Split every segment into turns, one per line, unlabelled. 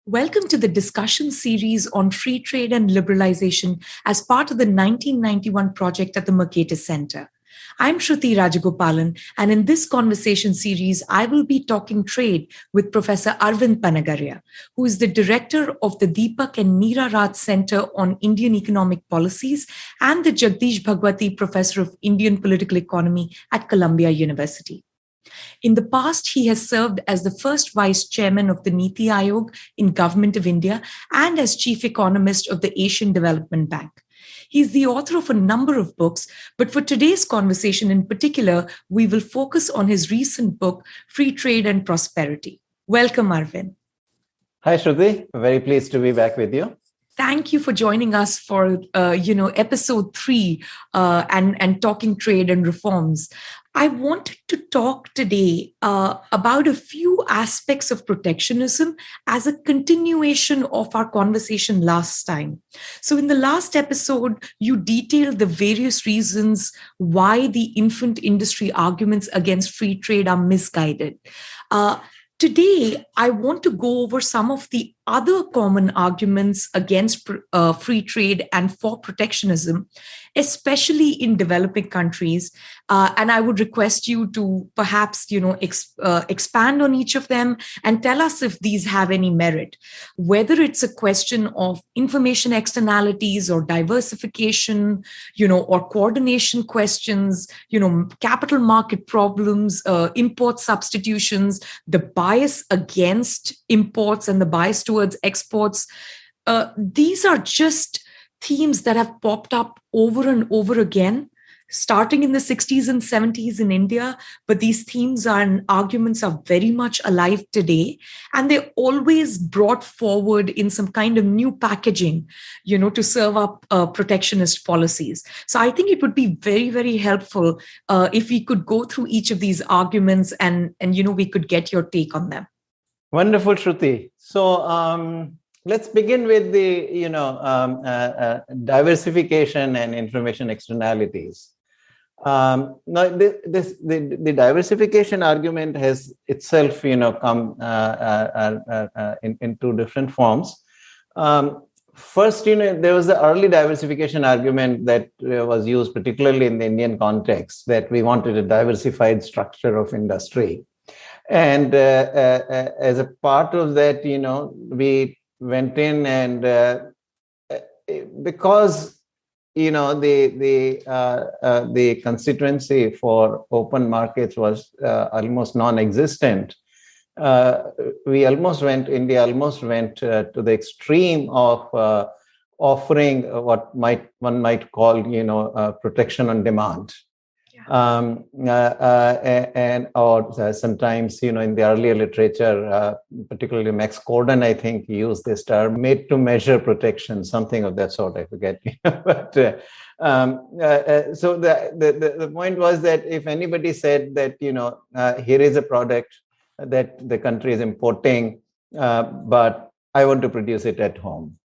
Welcome to the discussion series on free trade and liberalization as part of the 1991 project at the Mercatus Center. I'm Shruti Rajagopalan, and in this conversation series, I will be talking trade with Professor Arvind Panagariya, who is the director of the Deepak and Meera Raj Center on Indian Economic Policies and the Jagdish Bhagwati Professor of Indian Political Economy at Columbia University. In the past, he has served as the first vice chairman of the Niti Aayog in Government of India and as chief economist of the Asian Development Bank. He's the author of a number of books, but for today's conversation in particular, we will focus on his recent book, Free Trade and Prosperity. Welcome, Arvind.
Hi, Shruti. Very pleased to be back with you.
Thank you for joining us for, episode 3 and talking trade and reforms. I wanted to talk today about a few aspects of protectionism as a continuation of our conversation last time. So in the last episode, you detailed the various reasons why the infant industry arguments against free trade are misguided. Today, I want to go over some of the other common arguments against free trade and for protectionism, especially in developing countries. And I would request you to perhaps, expand on each of them and tell us if these have any merit, whether it's a question of information externalities or diversification, or coordination questions, capital market problems, import substitutions, the bias against imports and the bias towards exports. These are just themes that have popped up over and over again, starting in the 60s and 70s in India. But these themes and arguments are very much alive today. And they're always brought forward in some kind of new packaging, to serve up protectionist policies. So I think it would be very, very helpful if we could go through each of these arguments and we could get your take on them.
Wonderful, Shruti. So let's begin with the diversification and information externalities. Now, the diversification argument has itself, come in two different forms. First, there was the early diversification argument that was used particularly in the Indian context, that we wanted a diversified structure of industry. And as a part of that, we went in and because the constituency for open markets was almost non-existent, India almost went to the extreme of offering what one might call, protection on demand. Or sometimes, in the earlier literature, particularly Max Corden, I think, used this term, made to measure protection, something of that sort, I forget. But so the point was that if anybody said that, here is a product that the country is importing, but I want to produce it at home.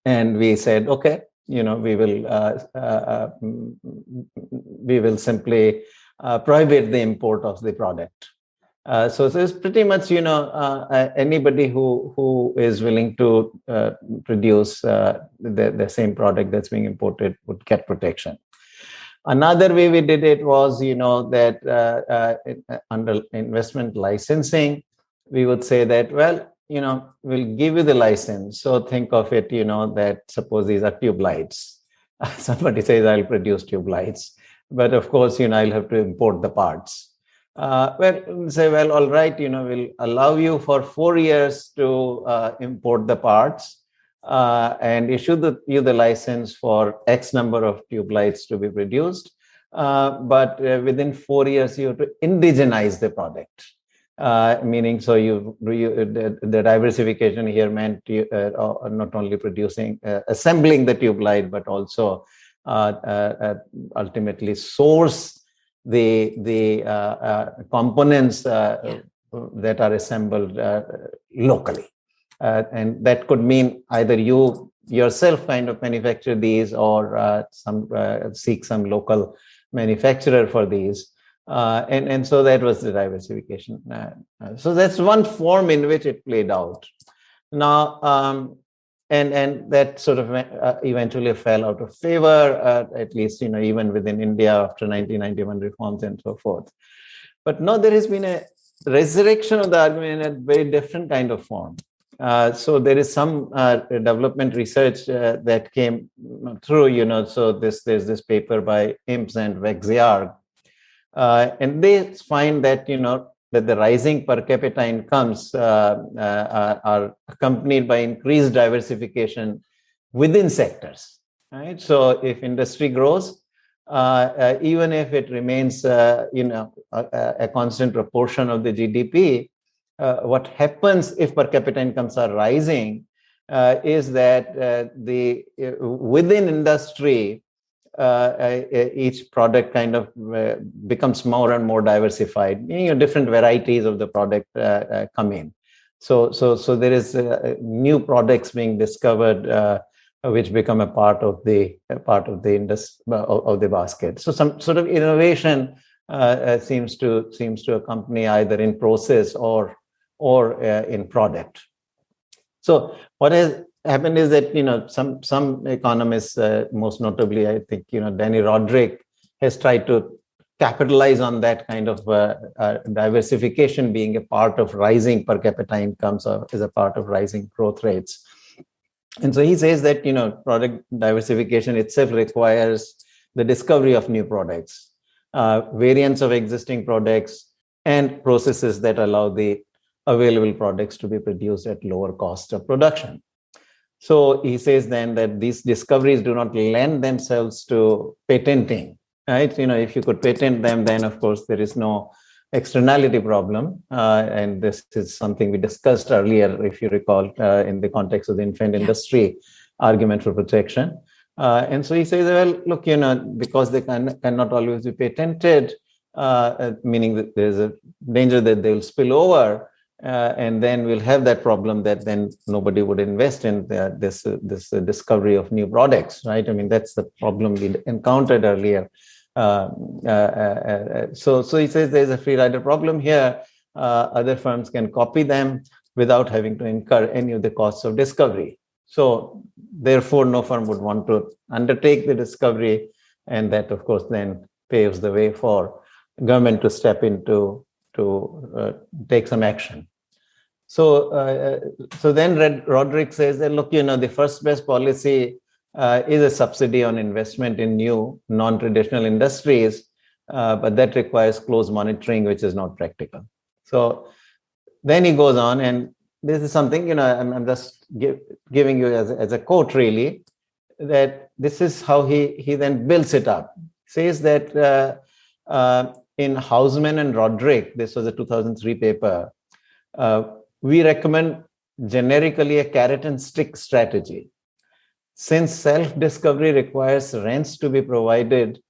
And we said, okay, we will simply prohibit the import of the product. So it's pretty much, anybody who is willing to produce the same product that's being imported would get protection. Another way we did it was, that under investment licensing, we would say that, well, we'll give you the license. So think of it, that suppose these are tube lights. Somebody says, I'll produce tube lights. But of course, I'll have to import the parts. We'll say, well, all right, we'll allow you for 4 years to import the parts and issue you the license for X number of tube lights to be produced. But within 4 years, you have to indigenize the product. Meaning, so the diversification here meant not only assembling the tube light, but also ultimately source the components that are assembled locally. And that could mean either you yourself kind of manufacture these or seek some local manufacturer for these. And so that was the diversification. So that's one form in which it played out. Now, and that sort of eventually fell out of favor, at least even within India after 1991 reforms and so forth. But now there has been a resurrection of the argument in a very different kind of form. So there is some development research that came through, so there's this paper by Imps and Vexiar, and they find that, that the rising per capita incomes are accompanied by increased diversification within sectors, right? So if industry grows, even if it remains, a constant proportion of the GDP, what happens if per capita incomes are rising is that within industry, each product kind of becomes more and more diversified. Different varieties of the product come in. So there is new products being discovered, which become a part of the of the basket. So some sort of innovation seems to accompany either in process or in product. So what has happened is that some economists, most notably I think Danny Roderick, has tried to capitalize on that kind of diversification being a part of rising per capita incomes or as a part of rising growth rates. And so he says that product diversification itself requires the discovery of new products, variants of existing products, and processes that allow the available products to be produced at lower cost of production. So he says then that these discoveries do not lend themselves to patenting, right? If you could patent them, then of course there is no externality problem. And this is something we discussed earlier, if you recall, in the context of the infant industry argument for protection. And so he says, well, look, because they cannot always be patented, meaning that there's a danger that they will spill over. And then we'll have that problem that then nobody would invest in this discovery of new products, right? I mean, that's the problem we encountered earlier. So he says there's a free rider problem here. Other firms can copy them without having to incur any of the costs of discovery. So therefore, no firm would want to undertake the discovery, and that, of course, then paves the way for government to step into to take some action. So then Roderick says that, look, the first best policy is a subsidy on investment in new non-traditional industries, but that requires close monitoring, which is not practical. So then he goes on, and this is something, I'm just giving you as a quote, really, that this is how he then builds it up. Says that in Hausman and Roderick, this was a 2003 paper, we recommend generically a carrot and stick strategy. Since self-discovery requires rents to be provided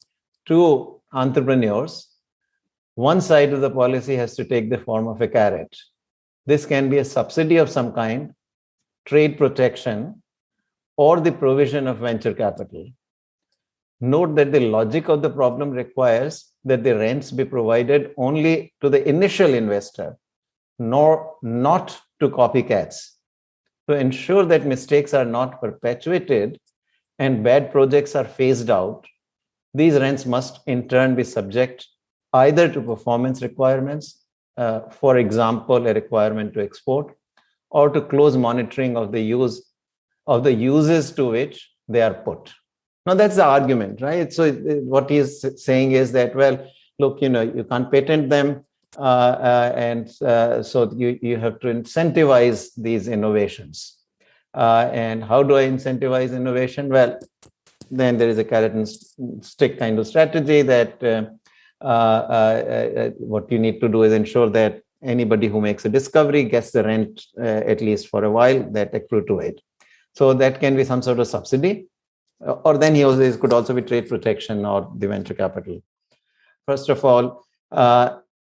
to entrepreneurs, one side of the policy has to take the form of a carrot. This can be a subsidy of some kind, trade protection, or the provision of venture capital. Note that the logic of the problem requires that the rents be provided only to the initial investor, not to copycats. To ensure that mistakes are not perpetuated and bad projects are phased out, these rents must in turn be subject either to performance requirements, for example, a requirement to export, or to close monitoring of the uses to which they are put. Now that's the argument, right? So what he's saying is that, well, look, you can't patent them, and so you have to incentivize these innovations. And how do I incentivize innovation? Well, then there is a carrot and stick kind of strategy that what you need to do is ensure that anybody who makes a discovery gets the rent, at least for a while, that accrue to it. So that can be some sort of subsidy, or then it could also be trade protection or the venture capital. First of all,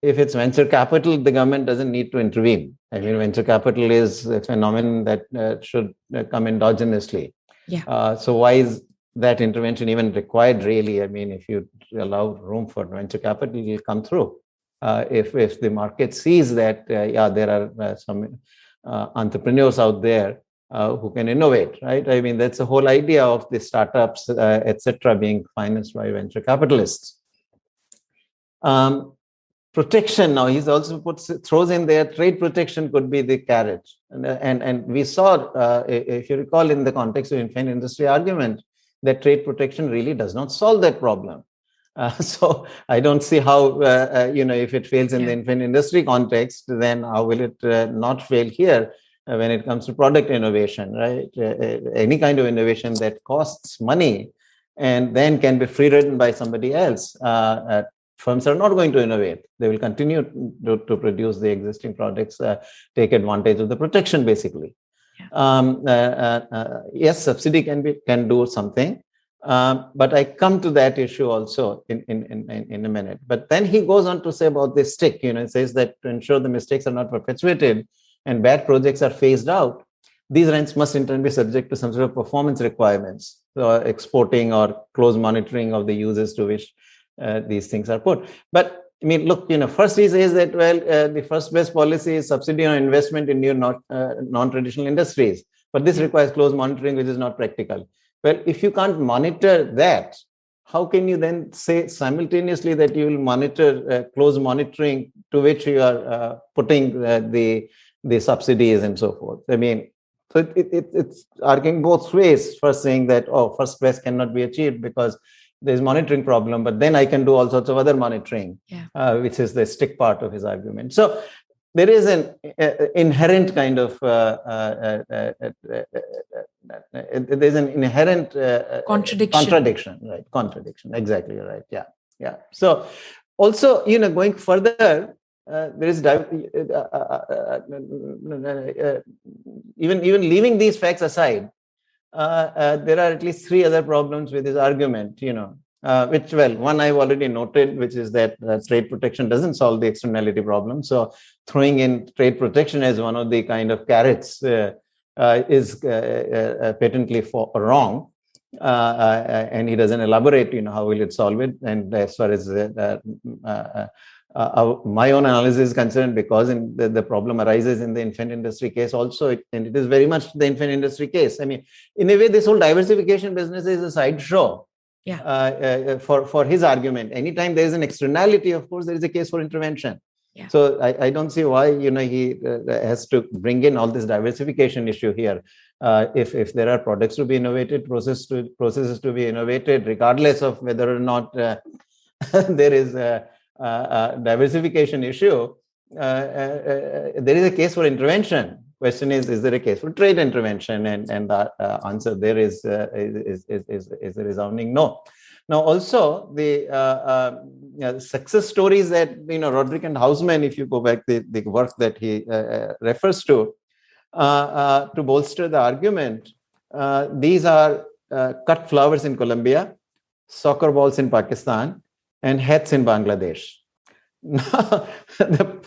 if it's venture capital, the government doesn't need to intervene. I mean, venture capital is a phenomenon that should come endogenously.
Yeah.
So why is that intervention even required, really? I mean, if you allow room for venture capital, it will come through. If the market sees that, there are some entrepreneurs out there who can innovate, right? I mean, that's the whole idea of the startups, etc., being financed by venture capitalists. Protection, now he's also throws in there, trade protection could be the carrot. And we saw, if you recall, in the context of infant industry argument, that trade protection really does not solve that problem. So I don't see how, if it fails in the infant industry context, then how will it not fail here when it comes to product innovation, right? Any kind of innovation that costs money and then can be free-ridden by somebody else. Firms are not going to innovate. They will continue to produce the existing products, take advantage of the protection, basically. Yes, subsidy can do something. But I come to that issue also in a minute. But then he goes on to say about this stick, it says that to ensure the mistakes are not perpetuated and bad projects are phased out, these rents must in turn be subject to some sort of performance requirements, exporting or close monitoring of the uses to which these things are put. But I mean, look, first he says that, well, the first best policy is subsidy on investment in new non-traditional industries. But this requires close monitoring, which is not practical. Well, if you can't monitor that, how can you then say simultaneously that you will monitor close monitoring to which you are putting the subsidies and so forth? I mean, so it's arguing both ways. First saying that, first best cannot be achieved because there's monitoring problem, but then I can do all sorts of other monitoring, which is the stick part of his argument. So there is an inherent kind of there's an inherent contradiction, right? Contradiction, exactly right. Yeah. So also, going further, there is even leaving these facts aside. There are at least three other problems with his argument, which, well, one I've already noted, which is that trade protection doesn't solve the externality problem. So throwing in trade protection as one of the kind of carrots is patently wrong. And he doesn't elaborate, how will it solve it. And as far as my own analysis is concerned, because the problem arises in the infant industry case also, and it is very much the infant industry case. I mean, in a way, this whole diversification business is a sideshow for his argument. Anytime there is an externality, of course, there is a case for intervention. So I don't see why, he has to bring in all this diversification issue here. If there are products to be innovated, processes to be innovated, regardless of whether or not there is a diversification issue, there is a case for intervention. Question is there a case for trade intervention? And the answer there is a resounding no. Now, also the success stories that Roderick and Hausman, if you go back the work that he refers to bolster the argument, these are cut flowers in Colombia, soccer balls in Pakistan, and hats in Bangladesh. The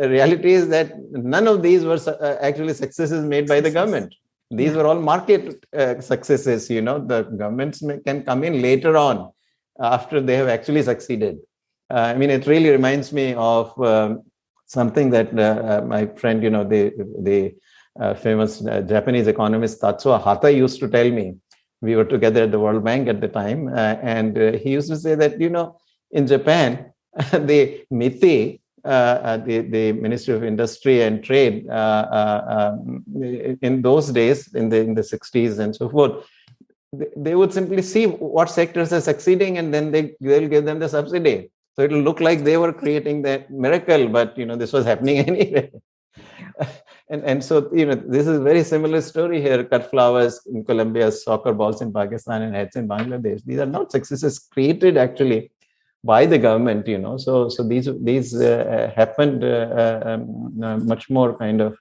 reality is that none of these were actually successes made by the government. These were all market successes. The governments can come in later on after they have actually succeeded. I mean, it really reminds me of something that my friend, the famous Japanese economist Tatsuo Hata used to tell me. We were together at the World Bank at the time, and he used to say that, in Japan, the MITI, the Ministry of Industry and Trade, in those days, in the 60s and so forth, they would simply see what sectors are succeeding, and then they'll give them the subsidy. So it'll look like they were creating that miracle, but this was happening anyway. And so, this is a very similar story here. Cut flowers in Colombia, soccer balls in Pakistan, and hats in Bangladesh. These are not successes created actually by the government, So these happened much more kind of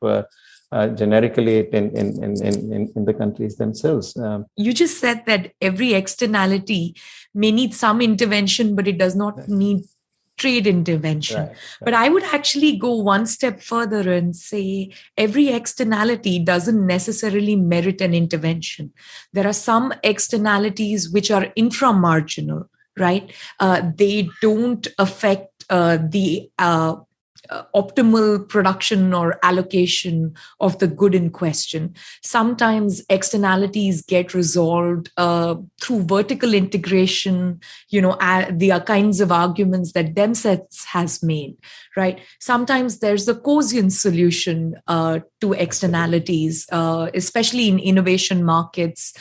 generically in the countries themselves.
You just said that every externality may need some intervention, but it does not need trade intervention. Right. But I would actually go one step further and say every externality doesn't necessarily merit an intervention. There are some externalities which are inframarginal, right? They don't affect the optimal production or allocation of the good in question. Sometimes externalities get resolved through vertical integration, the kinds of arguments that Demsetz has made, right? Sometimes there's a Coasian solution to externalities, especially in innovation markets,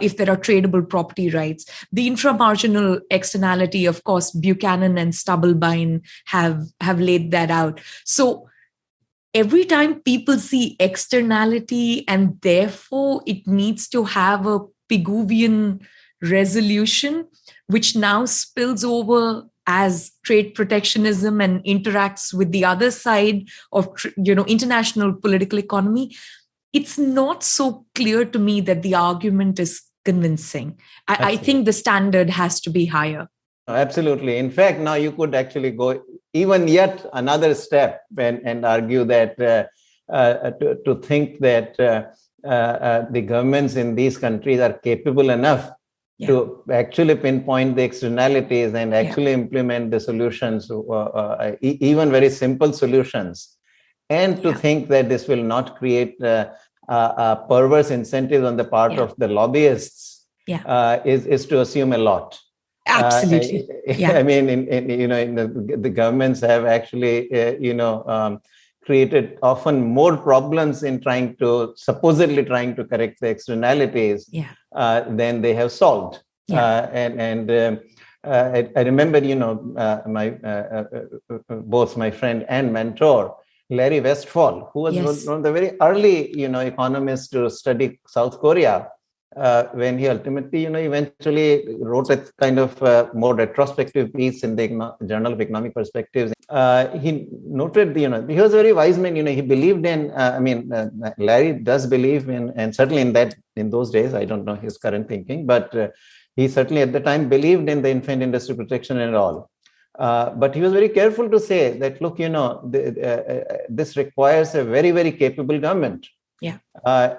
if there are tradable property rights. The inframarginal externality, of course, Buchanan and Stubblebine have laid that out. So every time people see externality and therefore it needs to have a Pigouvian resolution, which now spills over as trade protectionism and interacts with the other side of international political economy, it's not so clear to me that the argument is convincing. I think the standard has to be higher.
Absolutely. In fact, now you could actually go even yet another step and argue that to think that the governments in these countries are capable enough to actually pinpoint the externalities and actually implement the solutions, even very simple solutions, and to think that this will not create perverse incentives on the part of the lobbyists is to assume a lot.
Absolutely.
I mean, the governments have actually, created often more problems in supposedly trying to correct the externalities than they have solved. I remember, both my friend and mentor, Larry Westphal, who was one of the very early, economists to study South Korea. When he ultimately, eventually wrote a kind of more retrospective piece in the Journal of Economic Perspectives. He noted, he was a very wise man. He believed in. Larry does believe in, and certainly in those days, I don't know his current thinking, but he certainly at the time believed in the infant industry protection and all. But he was very careful to say that, look, this requires a very, very capable government. That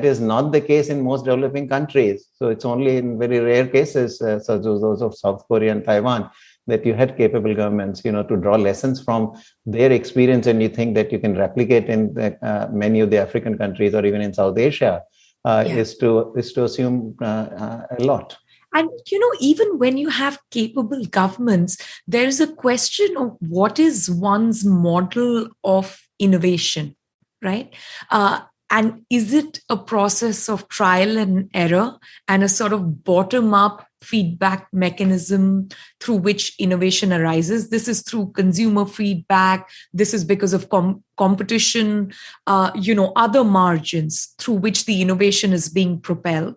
is not the case in most developing countries. So it's only in very rare cases, such as those of South Korea and Taiwan, that you had capable governments, to draw lessons from their experience, and you think that you can replicate in many of the African countries or even in South Asia, is to assume a lot.
And, even when you have capable governments, there's a question of what is one's model of innovation, right? And is it a process of trial and error and a sort of bottom-up feedback mechanism through which innovation arises? This is through consumer feedback. This is because of competition, other margins through which the innovation is being propelled.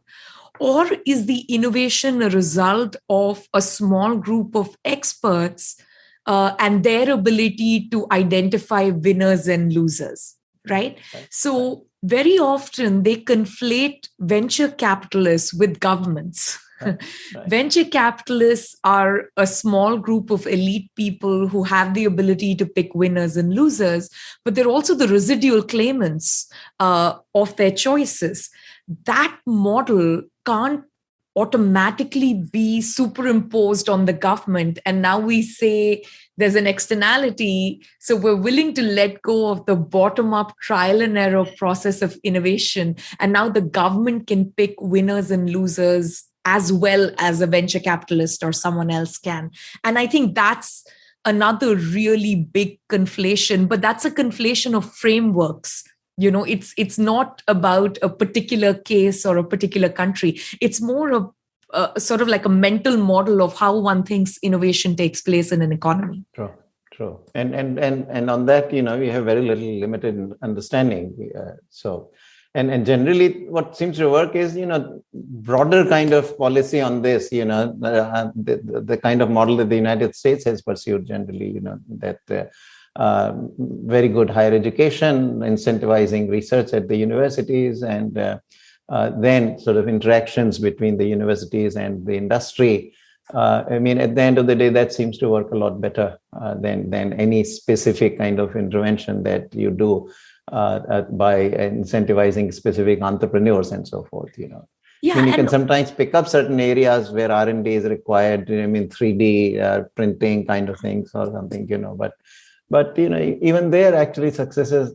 Or is the innovation a result of a small group of experts and their ability to identify winners and losers, right? So very often they conflate venture capitalists with governments. Right. Venture capitalists are a small group of elite people who have the ability to pick winners and losers, but they're also the residual claimants of their choices. That model can't automatically be superimposed on the government. And now we say there's an externality. So we're willing to let go of the bottom-up trial and error process of innovation. And now the government can pick winners and losers as well as a venture capitalist or someone else can. And I think that's another really big conflation, but that's a conflation of frameworks. It's not about a particular case or a particular country. It's more of sort of like a mental model of how one thinks innovation takes place in an economy.
True. And on that, we have very little limited understanding. And generally what seems to work is, broader kind of policy on this, the kind of model that the United States has pursued generally, that very good higher education, incentivizing research at the universities, and then sort of interactions between the universities and the industry. At the end of the day, that seems to work a lot better than any specific kind of intervention that you do by incentivizing specific entrepreneurs and so forth. I
Yeah,
mean, you can
and
sometimes pick up certain areas where R&D is required. I mean, 3D printing kind of things or something, but even there, actually, successes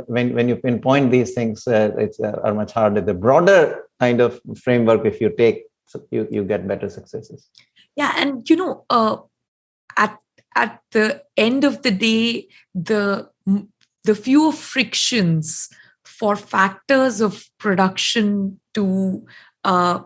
when you pinpoint these things, it's are much harder. The broader kind of framework, if you take, you get better successes.
yeah, and at at the end of the day, the fewer frictions for factors of production to uh,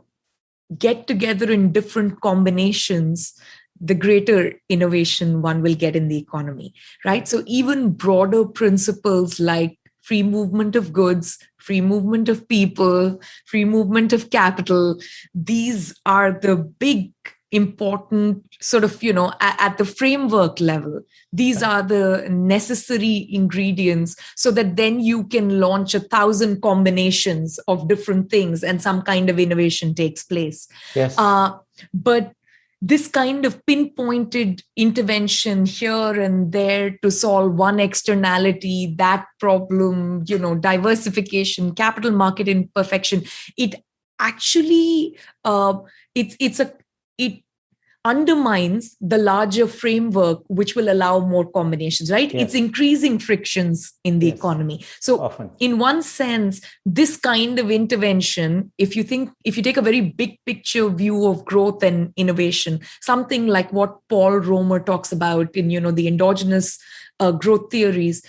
get together in different combinations, the greater innovation one will get in the economy, right? So even broader principles like free movement of goods, free movement of people, free movement of capital, these are the big important sort of, at the framework level, these
Right.
are the necessary ingredients so that then you can launch 1,000 combinations of different things and some kind of innovation takes place.
Yes.
But this kind of pinpointed intervention here and there to solve one externality, that problem, diversification, capital market imperfection, it actually it undermines the larger framework which will allow more combinations, right? It's
Yes.
increasing frictions in the
Yes.
economy. So
Often.
in one sense, this kind of intervention, if you take a very big picture view of growth and innovation, something like what Paul Romer talks about in the endogenous growth theories,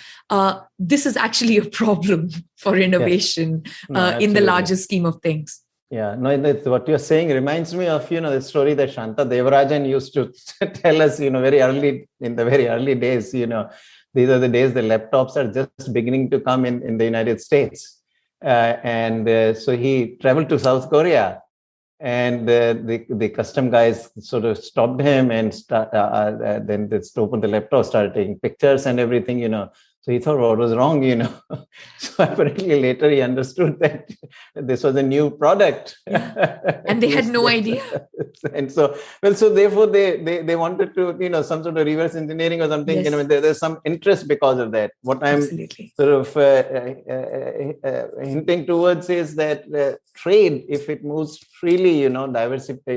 this is actually a problem for
Yes.
innovation
No,
in the
absolutely.
larger scheme of things.
Yeah, no, what you're saying reminds me of, the story that Shanta Devarajan used to tell us, very early, in the very early days, these are the days the laptops are just beginning to come in the United States. And so he traveled to South Korea, and the custom guys sort of stopped him and then they opened the laptop, started taking pictures and everything, So he thought, what was wrong, So apparently later he understood that this was a new product.
Yeah. And they had no idea.
And so, well, so therefore they wanted to, some sort of reverse engineering or something,
Yes.
there's some interest because of that. What I'm
Absolutely.
sort of hinting towards is that trade, if it moves freely, diversify,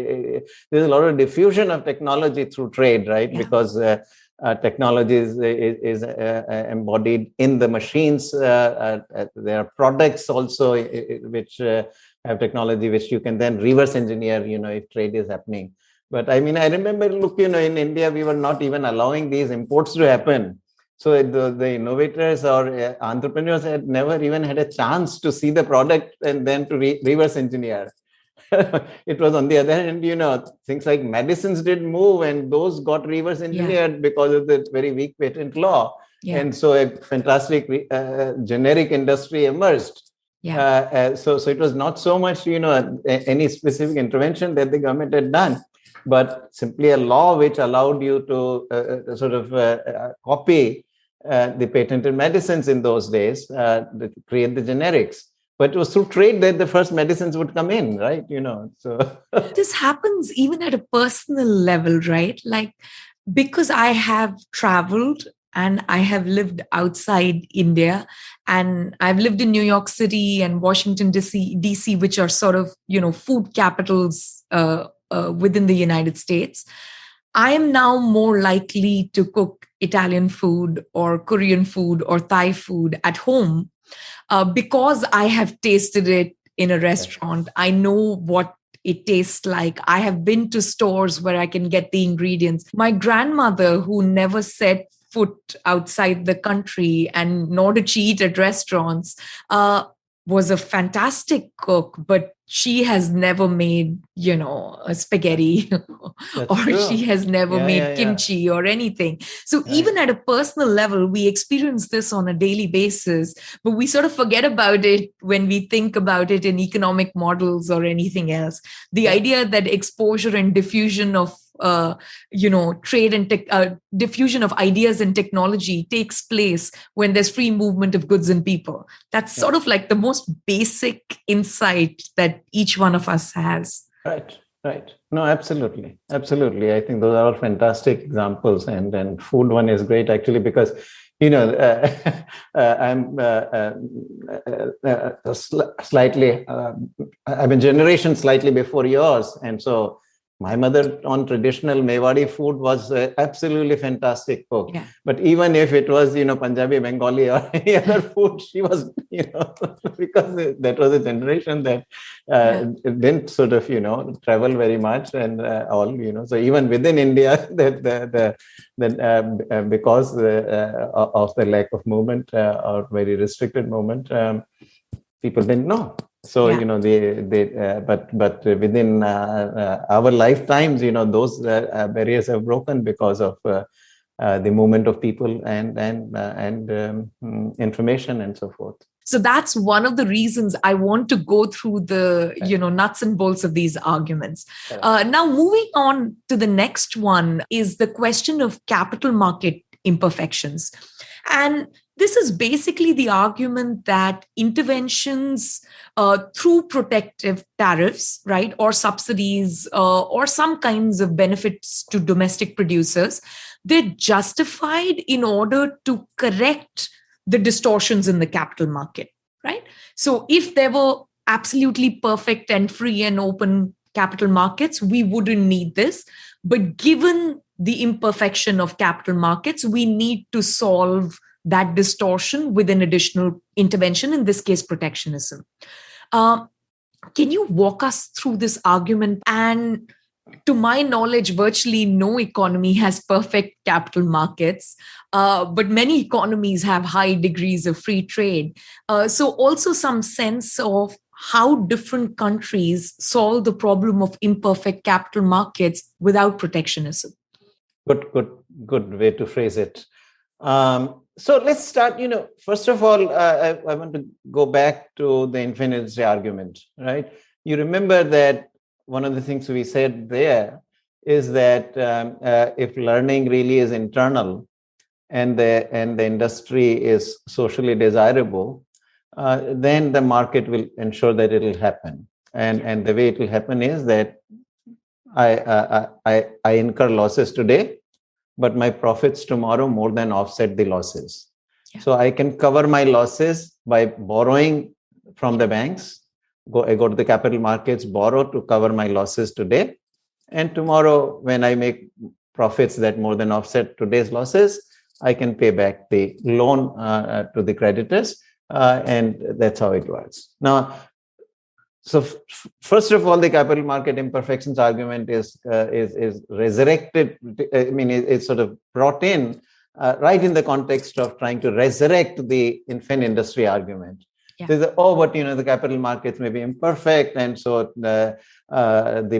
there's a lot of diffusion of technology through trade, right?
Yeah.
Because technology is embodied in the machines. There are products also which have technology which you can then reverse engineer, if trade is happening. But I mean, I remember, look, in India, we were not even allowing these imports to happen. So the innovators or entrepreneurs had never even had a chance to see the product and then to reverse engineer. It was on the other hand, things like medicines did move, and those got reverse engineered because of the very weak patent law.
Yeah.
And so a fantastic generic industry emerged.
Yeah.
So it was not so much, any specific intervention that the government had done, but simply a law which allowed you to sort of copy the patented medicines in those days, to create the generics. But it was through trade that the first medicines would come in, right? So
this happens even at a personal level, right? Like, because I have traveled and I have lived outside India, and I've lived in New York City and Washington, DC, which are sort of, food capitals within the United States. I am now more likely to cook Italian food or Korean food or Thai food at home because I have tasted it in a restaurant. I know what it tastes like. I have been to stores where I can get the ingredients. My grandmother, who never set foot outside the country and nor did she eat at restaurants, was a fantastic cook, but she has never made, a spaghetti or
true.
she has never made kimchi or anything. So even at a personal level, we experience this on a daily basis, but we sort of forget about it when we think about it in economic models or anything else. The idea that exposure and diffusion of trade and diffusion of ideas and technology takes place when there's free movement of goods and people. That's sort of like the most basic insight that each one of us has.
Right. No, absolutely. I think those are all fantastic examples. And food one is great, actually, because I'm slightly, I'm a generation slightly before yours. And so my mother on traditional Mewari food was absolutely fantastic cook.
Yeah.
But even if it was, Punjabi, Bengali or any other food, she was, because that was a generation that didn't sort of, travel very much and all, so even within India, because of the lack of movement or very restricted movement, people didn't know. So but within our lifetimes, those barriers have broken because of the movement of people and information and so forth.
So that's one of the reasons I want to go through the nuts and bolts of these arguments. Now, moving on to the next one is the question of capital market imperfections. And this is basically the argument that interventions through protective tariffs, right, or subsidies or some kinds of benefits to domestic producers, they're justified in order to correct the distortions in the capital market, right? So if there were absolutely perfect and free and open capital markets, we wouldn't need this. But given the imperfection of capital markets, we need to solve that distortion with an additional intervention, in this case, protectionism. Can you walk us through this argument? And to my knowledge, virtually no economy has perfect capital markets, but many economies have high degrees of free trade. So also some sense of how different countries solve the problem of imperfect capital markets without protectionism.
Good way to phrase it. So let's start, first of all, I want to go back to the infinity argument, right? You remember that one of the things we said there is that if learning really is internal and the industry is socially desirable, then the market will ensure that it will happen. And the way it will happen is that I incur losses today, but my profits tomorrow more than offset the losses. Yeah. So I can cover my losses by borrowing from the banks. I go to the capital markets, borrow to cover my losses today. And tomorrow, when I make profits that more than offset today's losses, I can pay back the loan to the creditors. And that's how it works. Now, so first of all, the capital market imperfections argument is resurrected. I mean, it's sort of brought in right in the context of trying to resurrect the infant industry argument. Yeah. So but the capital markets may be imperfect, and so the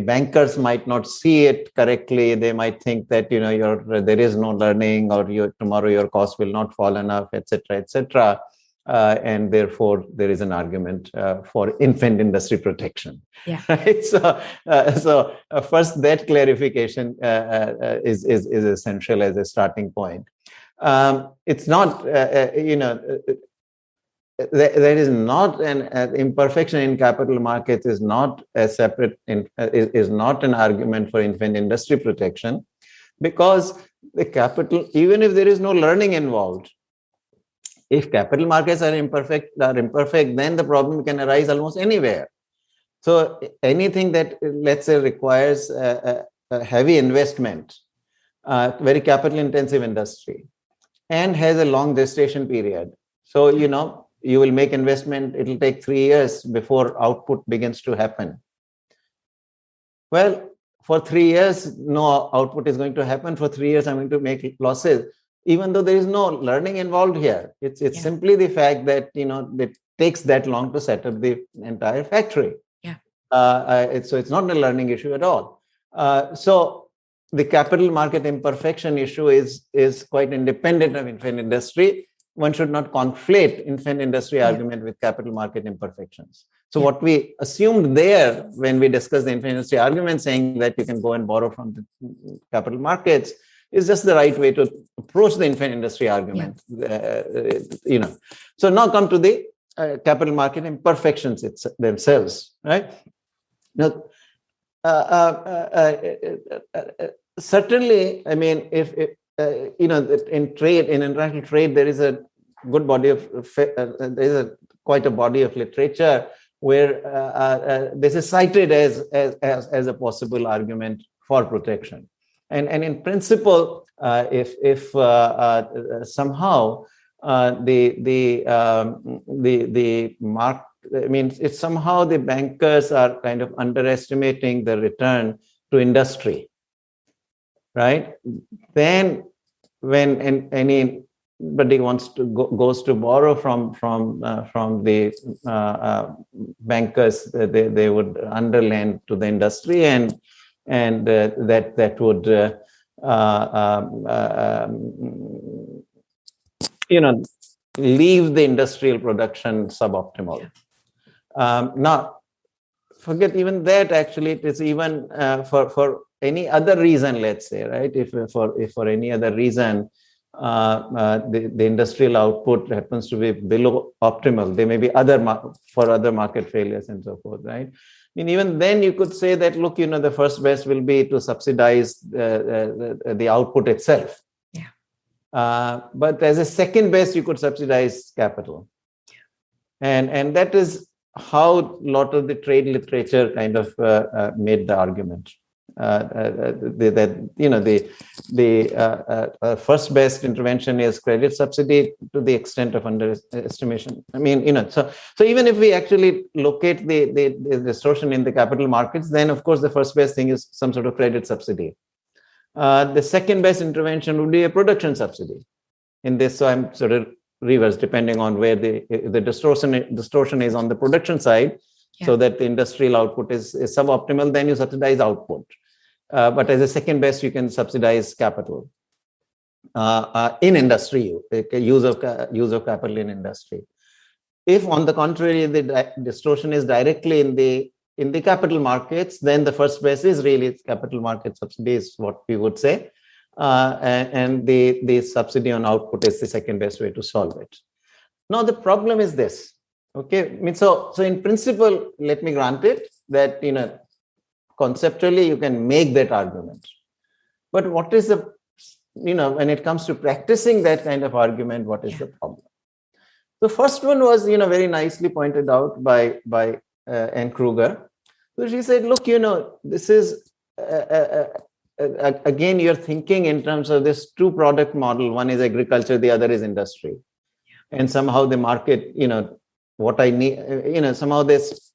bankers might not see it correctly. They might think that there is no learning, or tomorrow your cost will not fall enough, etc., etc. And therefore, there is an argument for infant industry protection. Yeah. Right? So first, that clarification is essential as a starting point. It's not, there is not an imperfection in capital markets is not a separate is not an argument for infant industry protection, because the capital, even if there is no learning involved, if capital markets are imperfect, then the problem can arise almost anywhere. So anything that, let's say, requires a heavy investment, very capital intensive industry, and has a long gestation period. So, you will make investment, it will take 3 years before output begins to happen. Well, for 3 years, no output is going to happen. For 3 years, I'm going to make losses. Even though there is no learning involved here, it's simply the fact that it takes that long to set up the entire factory. Yeah. So it's not a learning issue at all. So the capital market imperfection issue is quite independent of infant industry. One should not conflate infant industry argument with capital market imperfections. So what we assumed there when we discussed the infant industry argument, saying that you can go and borrow from the capital markets, is just the right way to approach the infant industry argument. Yeah. So now come to the capital market imperfections themselves, right? Now, certainly, I mean, if in trade, in international trade, there is a good body of there is quite a body of literature where this is cited as a possible argument for protection. And in principle, if somehow the mark, I mean, it's somehow the bankers are kind of underestimating the return to industry, right? Then when anybody goes to borrow from the bankers, they would underlend to the industry, and that would leave the industrial production suboptimal. Now, forget even that. Actually, it is even for any other reason. Let's say, right? If for any other reason the industrial output happens to be below optimal, there may be other market failures and so forth, right? I mean, even then you could say that, look, the first best will be to subsidize the output itself. But as a second best, you could subsidize capital. And that is how a lot of the trade literature kind of made the argument. The first best intervention is credit subsidy to the extent of underestimation. I mean, so even if we actually locate the distortion in the capital markets, then of course the first best thing is some sort of credit subsidy. The second best intervention would be a production subsidy. In this, so I'm sort of reverse, depending on where the distortion is on the production side, so that the industrial output is suboptimal, then you subsidize output. But as a second best, you can subsidize capital in industry, use of capital in industry. If, on the contrary, the distortion is directly in the capital markets, then the first best is really capital market subsidy, is what we would say, and the subsidy on output is the second best way to solve it. Now the problem is this. Okay, I mean, so in principle, let me grant it that conceptually you can make that argument, but what is the when it comes to practicing that kind of argument, what is the problem? The first one was very nicely pointed out by Anne Kruger. So she said, look, this is again, you're thinking in terms of this two product model. One is agriculture, the other is industry, and somehow the market, what I need, somehow this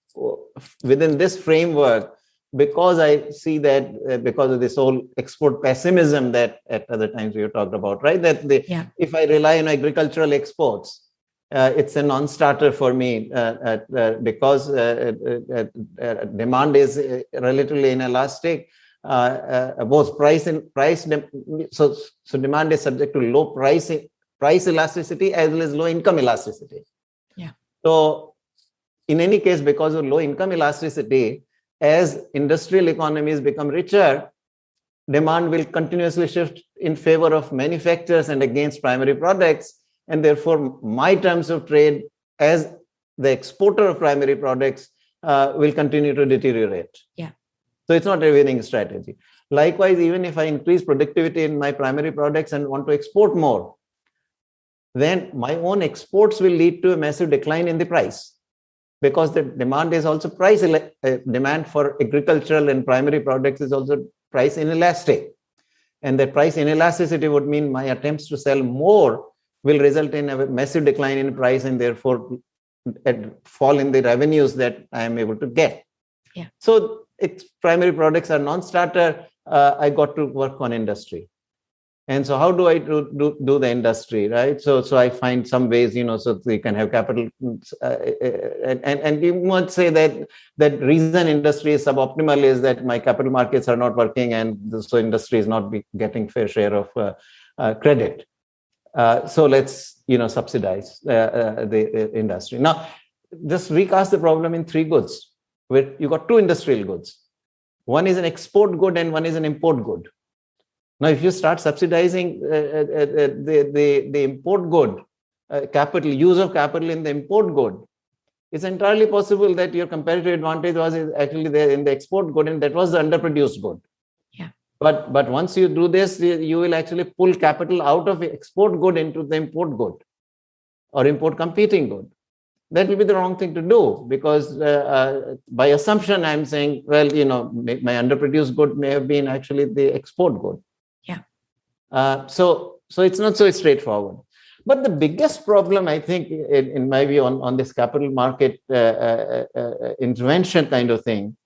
within this framework, because I see that because of this whole export pessimism that at other times we have talked about, right? That if I rely on agricultural exports, it's a non-starter for me because demand is relatively inelastic. Both price so demand is subject to low price elasticity as well as low income elasticity. So in any case, because of low income elasticity, as industrial economies become richer, demand will continuously shift in favor of manufacturers and against primary products. And therefore, my terms of trade as the exporter of primary products will continue to deteriorate. So it's not a winning strategy. Likewise, even if I increase productivity in my primary products and want to export more, then my own exports will lead to a massive decline in the price, because the demand is also demand for agricultural and primary products is also price inelastic. And that price inelasticity would mean my attempts to sell more will result in a massive decline in price and therefore fall in the revenues that I am able to get. So primary products are non-starter. I got to work on industry. And so how do I do the industry, right? So I find some ways, so you can have capital. And you might say that reason industry is suboptimal is that my capital markets are not working, and so industry is not getting fair share of credit. So let's, subsidize the industry. Now, just recast the problem in three goods, where you got two industrial goods. One is an export good and one is an import good. Now, if you start subsidizing the import good, capital, use of capital in the import good, it's entirely possible that your competitive advantage was actually there in the export good, and that was the underproduced good. But once you do this, you will actually pull capital out of export good into the import good or import competing good. That will be the wrong thing to do, because by assumption, I'm saying, well, my underproduced good may have been actually the export good.
Yeah.
So it's not so straightforward. But the biggest problem, I think, in my view, on this capital market intervention kind of thing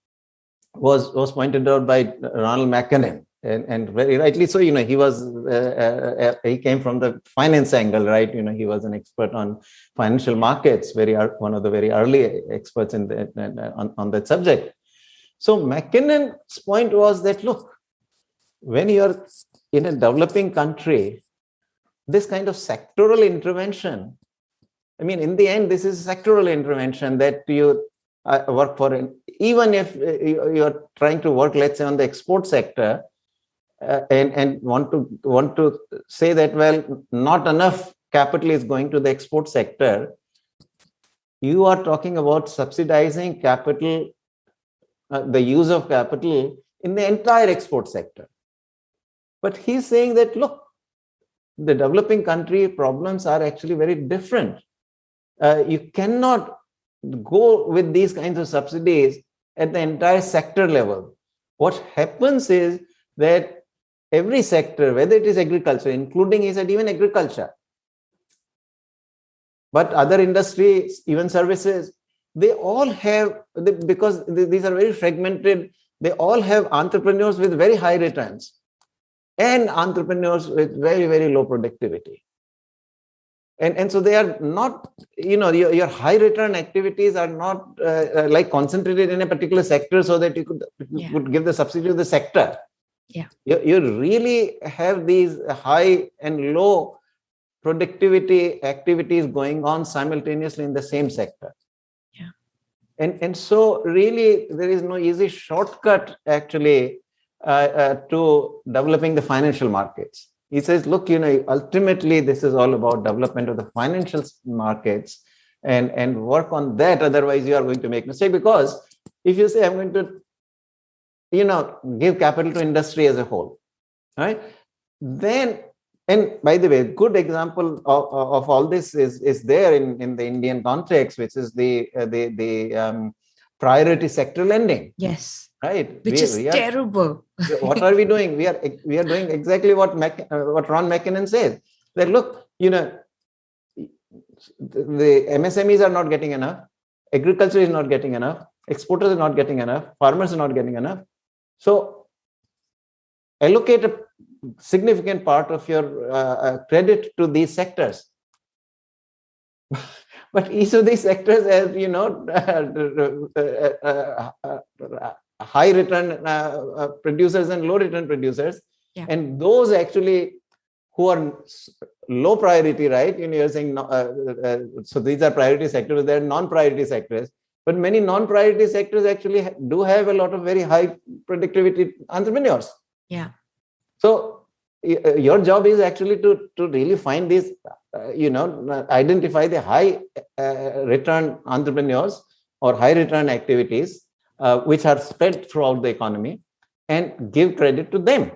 was pointed out by Ronald McKinnon. And very rightly so, he came from the finance angle, right? He was an expert on financial markets, one of the very early experts on that subject. So McKinnon's point was that, look, when you're in a developing country, this kind of sectoral intervention, I mean, in the end, this is sectoral intervention that you work for. Even if you're trying to work, let's say, on the export sector, and want to say that, well, not enough capital is going to the export sector, you are talking about subsidizing capital, the use of capital in the entire export sector. But he's saying that, look, the developing country problems are actually very different. You cannot go with these kinds of subsidies at the entire sector level. What happens is that every sector, whether it is agriculture, including, he said, even agriculture, but other industries, even services, they all have, because these are very fragmented, they all have entrepreneurs with very high returns and entrepreneurs with very, very low productivity. And so they are not, your high return activities are not like concentrated in a particular sector so that you could give the subsidy to the sector.
Yeah.
You really have these high and low productivity activities going on simultaneously in the same sector.
Yeah.
And so really there is no easy shortcut actually to developing the financial markets. He says, look, ultimately this is all about development of the financial markets and work on that. Otherwise you are going to make mistake, because if you say I'm going to give capital to industry as a whole, right? Then, and by the way, a good example of all this is there in the Indian context, which is the priority sector lending.
Yes.
Right.
Which is terrible.
What are we doing? We are doing exactly what Ron McKinnon says. That, look, the MSMEs are not getting enough, agriculture is not getting enough, exporters are not getting enough, farmers are not getting enough. So allocate a significant part of your credit to these sectors. But each of these sectors has, high return producers and low return producers.
Yeah.
And those actually who are low priority, right? You're saying, so these are priority sectors, they're non-priority sectors. But many non-priority sectors actually do have a lot of very high productivity entrepreneurs.
Yeah.
So your job is actually to really find these, identify the high return entrepreneurs or high return activities which are spread throughout the economy and give credit to them.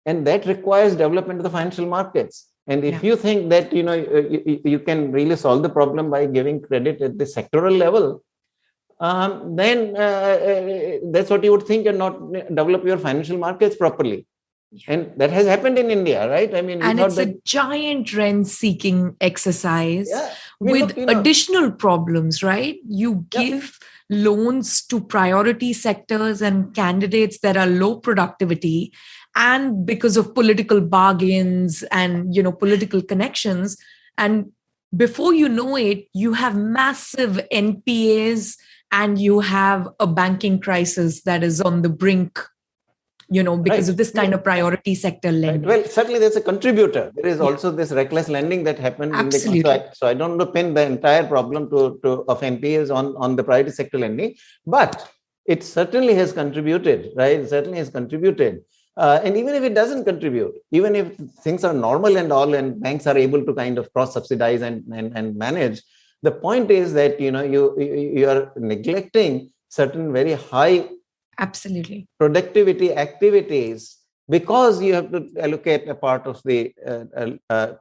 And that requires development of the financial markets. And if you think that, you can really solve the problem by giving credit at the sectoral level, then that's what you would think, and not develop your financial markets properly. Yeah. And that has happened in India, right? I mean,
and it's a giant rent-seeking exercise with additional problems, right? You give loans to priority sectors and candidates that are low productivity, and because of political bargains and political connections, and before you know it, you have massive NPAs and you have a banking crisis that is on the brink, because of this kind of priority sector lending.
Right. Well, certainly there's a contributor. There is also this reckless lending that happened.
Absolutely.
So I don't want to pin the entire problem of NPAs on the priority sector lending, but it certainly has contributed, right? It certainly has contributed. And even if it doesn't contribute, even if things are normal and all, and banks are able to kind of cross-subsidize and manage, the point is that, you are neglecting certain very high
Absolutely.
productivity activities, because you have to allocate a part of the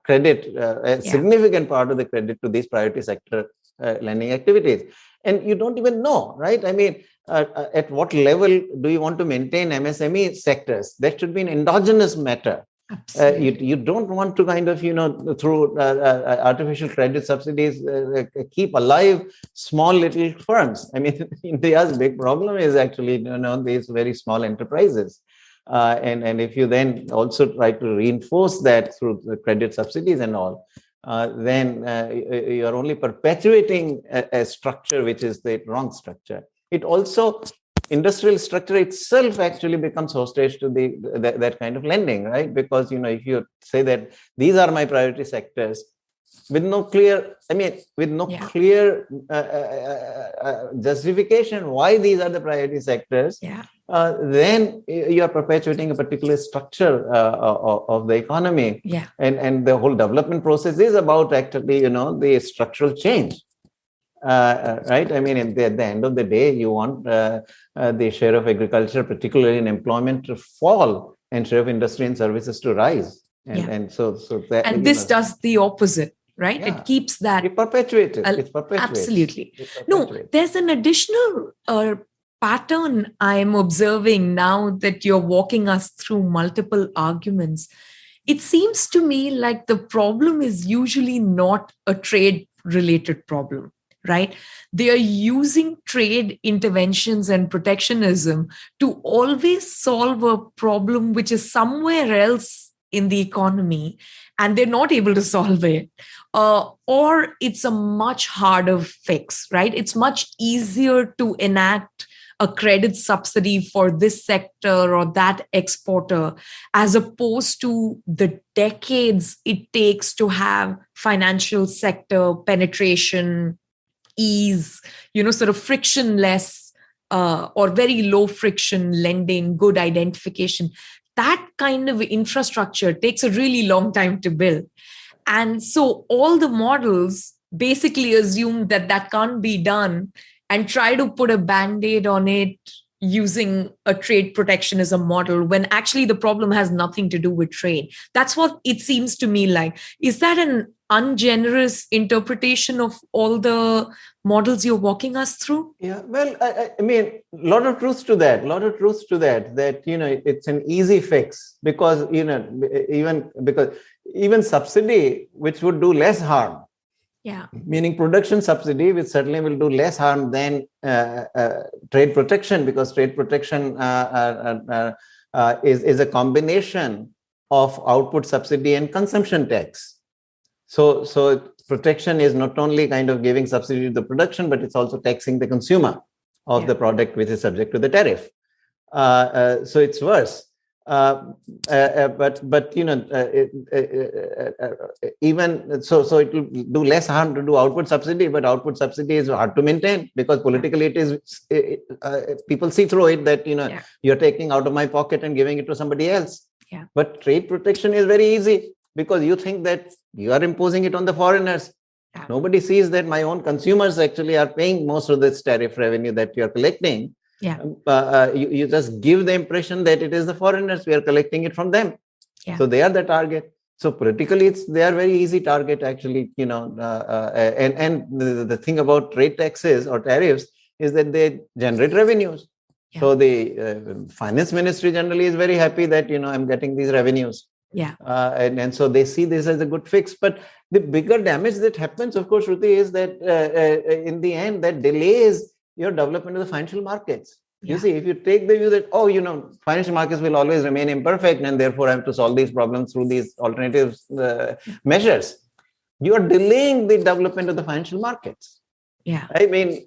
credit, a significant part of the credit to these priority sector lending activities. And you don't even know, right? I mean, at what level do you want to maintain MSME sectors? That should be an endogenous matter. You don't want to kind of, through artificial credit subsidies, keep alive small little firms. I mean, India's big problem is actually, these very small enterprises. And if you then also try to reinforce that through the credit subsidies and all, then you are only perpetuating a structure which is the wrong structure. It also, industrial structure itself actually becomes hostage to that kind of lending, right? Because, if you say that these are my priority sectors, with no clear justification why these are the priority sectors, then you are perpetuating a particular structure of the economy. And the whole development process is about actually, the structural change. Right? I mean, at the end of the day, you want the share of agriculture, particularly in employment, to fall and share of industry and services to rise. And so that,
and this does the opposite, right? It keeps that.
It perpetuates it. It perpetuates.
Absolutely. No, there's an additional pattern I'm observing now that you're walking us through multiple arguments. It seems to me like the problem is usually not a trade-related problem, right? They are using trade interventions and protectionism to always solve a problem which is somewhere else in the economy, and they're not able to solve it. Or it's a much harder fix, right? It's much easier to enact a credit subsidy for this sector or that exporter, as opposed to the decades it takes to have financial sector penetration, ease, sort of frictionless or very low friction lending, good identification. That kind of infrastructure takes a really long time to build. And so all the models basically assume that can't be done and try to put a Band-Aid on it using a trade protectionism model, when actually the problem has nothing to do with trade. That's what it seems to me like. Is that an ungenerous interpretation of all the models you're walking us through?
Yeah, well, I mean, a lot of truth to that, that, it's an easy fix, because, even subsidy, which would do less harm, meaning production subsidy, which certainly will do less harm than trade protection, because trade protection is a combination of output subsidy and consumption tax. So protection is not only kind of giving subsidy to the production, but it's also taxing the consumer of the product which is subject to the tariff. So it's worse. But even so it will do less harm to do output subsidy, but output subsidy is hard to maintain, because politically it is people see through it that you're taking out of my pocket and giving it to somebody else. But trade protection is very easy, because you think that you are imposing it on the foreigners. Nobody sees that my own consumers actually are paying most of this tariff revenue that you are collecting. You just give the impression that it is the foreigners, we are collecting it from them. So they are the target. So politically, they are very easy target actually, and the thing about trade taxes or tariffs is that they generate revenues. So the finance ministry generally is very happy that, I'm getting these revenues. And so they see this as a good fix. But the bigger damage that happens, of course, Shruti, is that in the end, that delays your development of the financial markets. You see, if you take the view that, financial markets will always remain imperfect, and therefore I have to solve these problems through these alternative measures, you are delaying the development of the financial markets. I mean,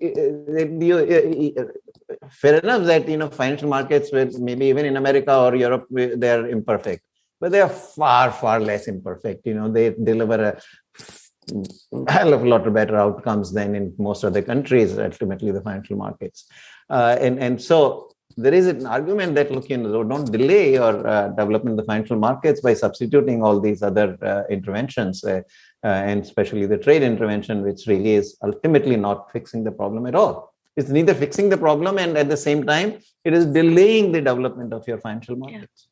fair enough that, financial markets, maybe even in America or Europe, they're imperfect, but they are far, far less imperfect. They deliver a hell of a lot of better outcomes than in most other countries, ultimately the financial markets. And so there is an argument that, look, don't delay your development of the financial markets by substituting all these other interventions, and especially the trade intervention, which really is ultimately not fixing the problem at all. It's neither fixing the problem, and at the same time, it is delaying the development of your financial markets.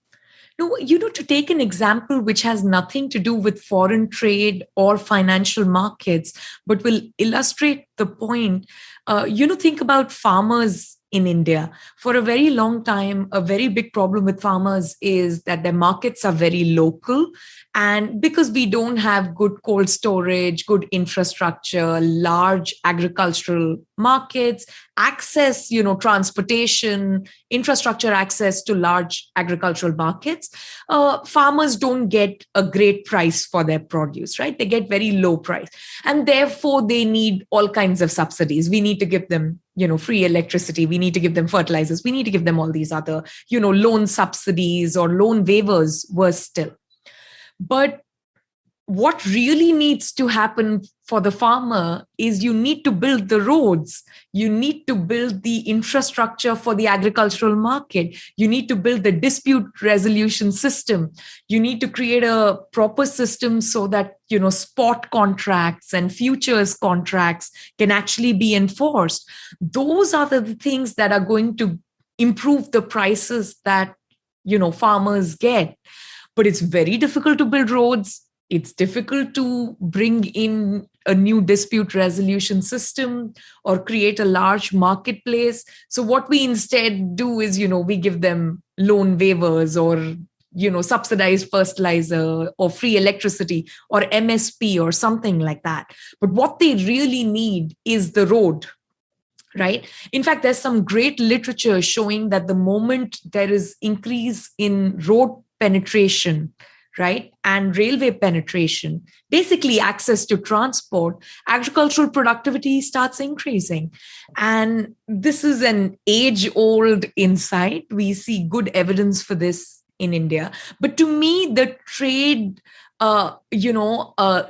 No, to take an example which has nothing to do with foreign trade or financial markets, but will illustrate the point, think about farmers in India. For a very long time, a very big problem with farmers is that their markets are very local. And because we don't have good cold storage, good infrastructure, large agricultural markets, access, transportation, infrastructure access to large agricultural markets, farmers don't get a great price for their produce, right? They get very low price. And therefore, they need all kinds of subsidies. We need to give them, free electricity. We need to give them fertilizers. We need to give them all these other, loan subsidies or loan waivers, worse still. But what really needs to happen for the farmer is you need to build the roads. You need to build the infrastructure for the agricultural market. You need to build the dispute resolution system. You need to create a proper system so that, spot contracts and futures contracts can actually be enforced. Those are the things that are going to improve the prices that, farmers get. But it's very difficult to build roads. It's difficult to bring in a new dispute resolution system or create a large marketplace. So what we instead do is, we give them loan waivers or, subsidized fertilizer or free electricity or MSP or something like that. But what they really need is the road. Right. In fact, there's some great literature showing that the moment there is increase in road penetration, right, and railway penetration, basically access to transport, agricultural productivity starts increasing. And this is an age-old insight. We see good evidence for this in India. But to me, the trade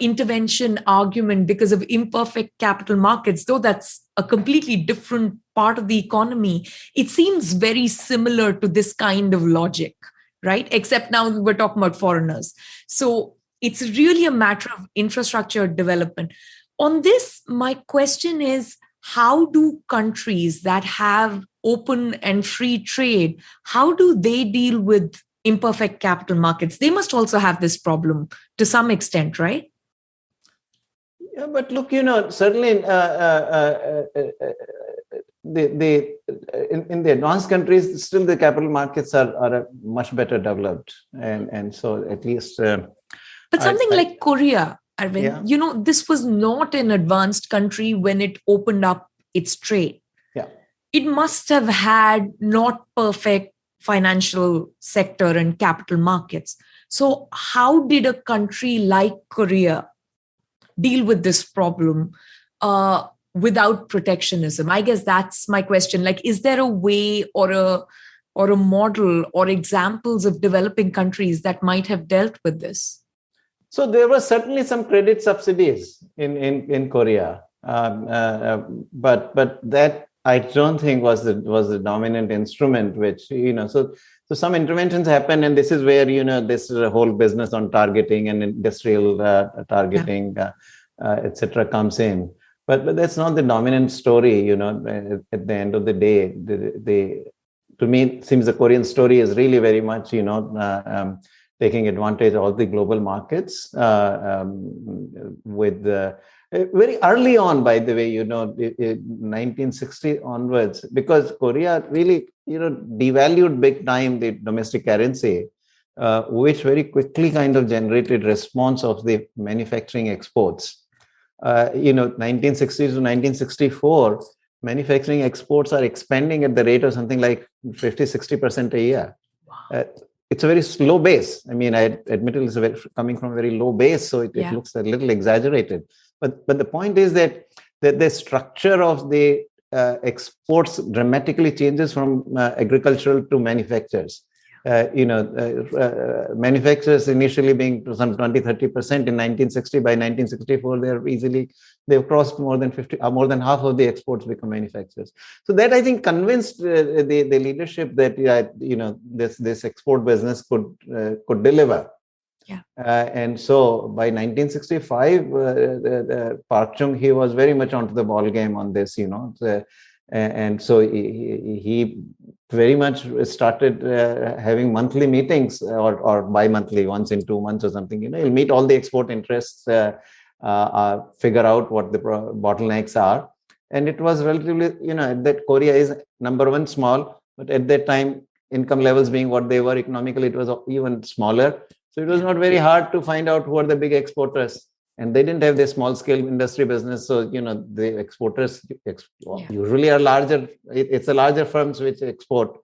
intervention argument because of imperfect capital markets, though that's a completely different part of the economy, it seems very similar to this kind of logic, right? Except now we're talking about foreigners. So it's really a matter of infrastructure development. On this, my question is, how do countries that have open and free trade, how do they deal with imperfect capital markets? They must also have this problem to some extent, right?
Yeah, but look, certainly in the advanced countries, still the capital markets are much better developed, and so at least.
But something like Korea, Arvind,
yeah.
This was not an advanced country when it opened up its trade.
Yeah,
it must have had not perfect financial sector and capital markets. So how did a country like Korea deal with this problem without protectionism? I guess that's my question. Like, is there a way or a model or examples of developing countries that might have dealt with this?
So there were certainly some credit subsidies in Korea, but that I don't think was the dominant instrument. Which so some interventions happen, and this is where this whole business on targeting and industrial targeting, etc. comes in. But that's not the dominant story. At the end of the day, to me, it seems the Korean story is really very much taking advantage of all the global markets with very early on, by the way, 1960 onwards, because Korea really, devalued big time the domestic currency, which very quickly kind of generated response of the manufacturing exports. 1960 to 1964, manufacturing exports are expanding at the rate of something like 50-60% a year. Wow. It's a very slow base. I mean, I admit it's coming from a very low base, so it looks a little exaggerated. But the point is that the structure of the exports dramatically changes from agricultural to manufacturers. Manufacturers initially being to some 20-30% in 1960. By 1964, they've crossed more than half of the exports become manufacturers. So that, I think, convinced the leadership that this export business could deliver.
Yeah.
And so by 1965, Park Chung-hee was very much onto the ball game on this, And so he very much started having monthly meetings or bi-monthly, once in 2 months or something. He'll meet all the export interests, figure out what the bottlenecks are. And it was relatively, that Korea is number one small, but at that time, income levels being what they were economically, it was even smaller. So it was not very hard to find out who are the big exporters. And they didn't have the small scale industry business. So, the exporters usually are larger. It's the larger firms which export.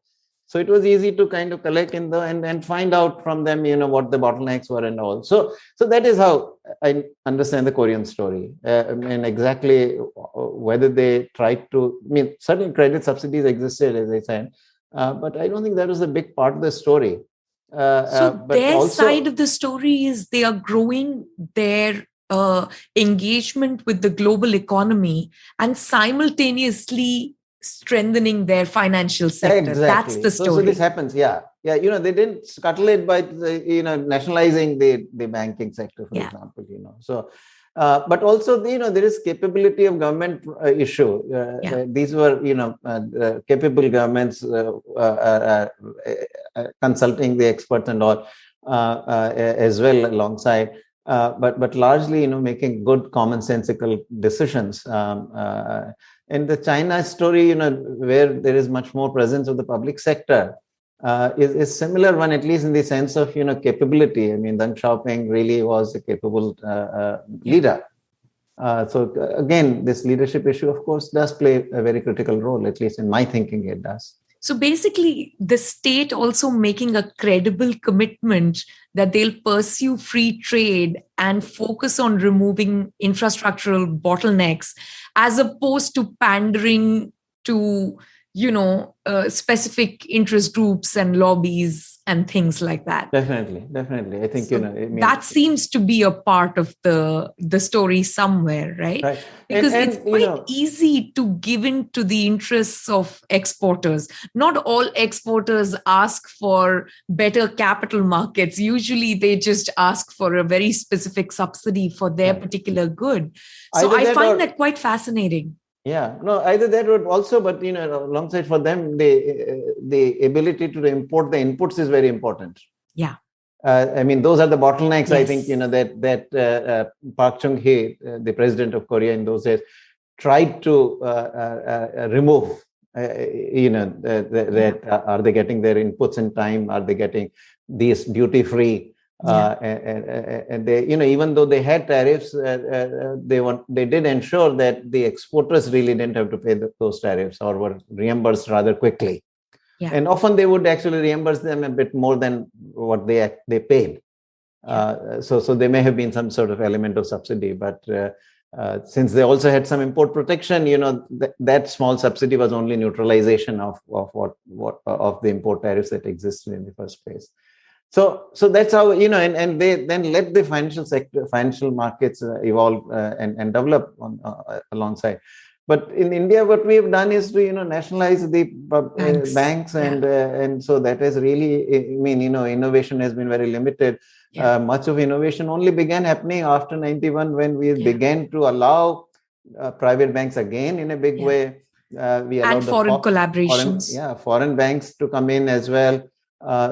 So it was easy to kind of collect and find out from them, what the bottlenecks were and all. So that is how I understand the Korean story. Exactly whether they tried to, certain credit subsidies existed, as I said, but I don't think that was a big part of the story.
So
but
their
also,
side of the story is they are growing their engagement with the global economy and simultaneously strengthening their financial sector.
exactly.
That's the story.
So this happens. Yeah. They didn't scuttle it by nationalizing the banking sector, for example. So. But also, there is capability of government issue. These were, capable governments consulting the experts and all as well alongside. But largely, making good commonsensical decisions. In the China story, where there is much more presence of the public sector, is similar one, at least in the sense of capability. I mean, Deng Xiaoping really was a capable leader. So again, this leadership issue, of course, does play a very critical role. At least in my thinking, it does.
So basically, the state also making a credible commitment that they'll pursue free trade and focus on removing infrastructural bottlenecks, as opposed to pandering to specific interest groups and lobbies and things like that.
Definitely. I think
that seems to be a part of the story somewhere, right? Because it's quite easy to give in to the interests of exporters. Not all exporters ask for better capital markets. Usually, they just ask for a very specific subsidy for their particular good. So I find that quite fascinating.
Yeah, no, either that would also, but alongside for them, the ability to import the inputs is very important.
Yeah.
I mean, those are the bottlenecks. Yes. I think that Park Chung-hee, the president of Korea in those days, tried to remove. Are they getting their inputs in time? Are they getting these duty free? And they, even though they had tariffs, they did ensure that the exporters really didn't have to pay those tariffs, or were reimbursed rather quickly. Yeah. And often they would actually reimburse them a bit more than what they paid. Yeah. So there may have been some sort of element of subsidy, but since they also had some import protection, that small subsidy was only neutralization of the import tariffs that existed in the first place. So that's how, and they then let the financial markets evolve and develop alongside. But in India, what we have done is to, nationalize the banks, and so that has really, innovation has been very limited. Yeah. Much of innovation only began happening after 91, when we began to allow private banks again in a big way. We allowed
foreign collaborations.
Foreign banks to come in as well.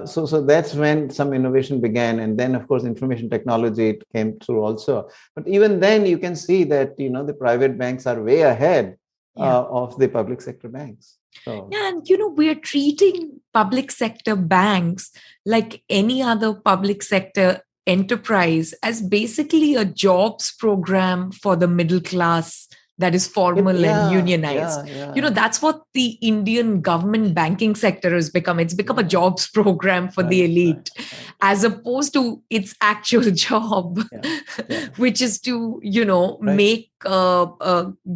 So that's when some innovation began, and then of course information technology came through also. But even then, you can see that the private banks are way ahead of the public sector banks. So.
Yeah, and we are treating public sector banks like any other public sector enterprise as basically a jobs program for the middle class that is formal and unionized. That's what the Indian government banking sector has become. It's become a jobs program for the elite, as opposed to its actual job, which is to, make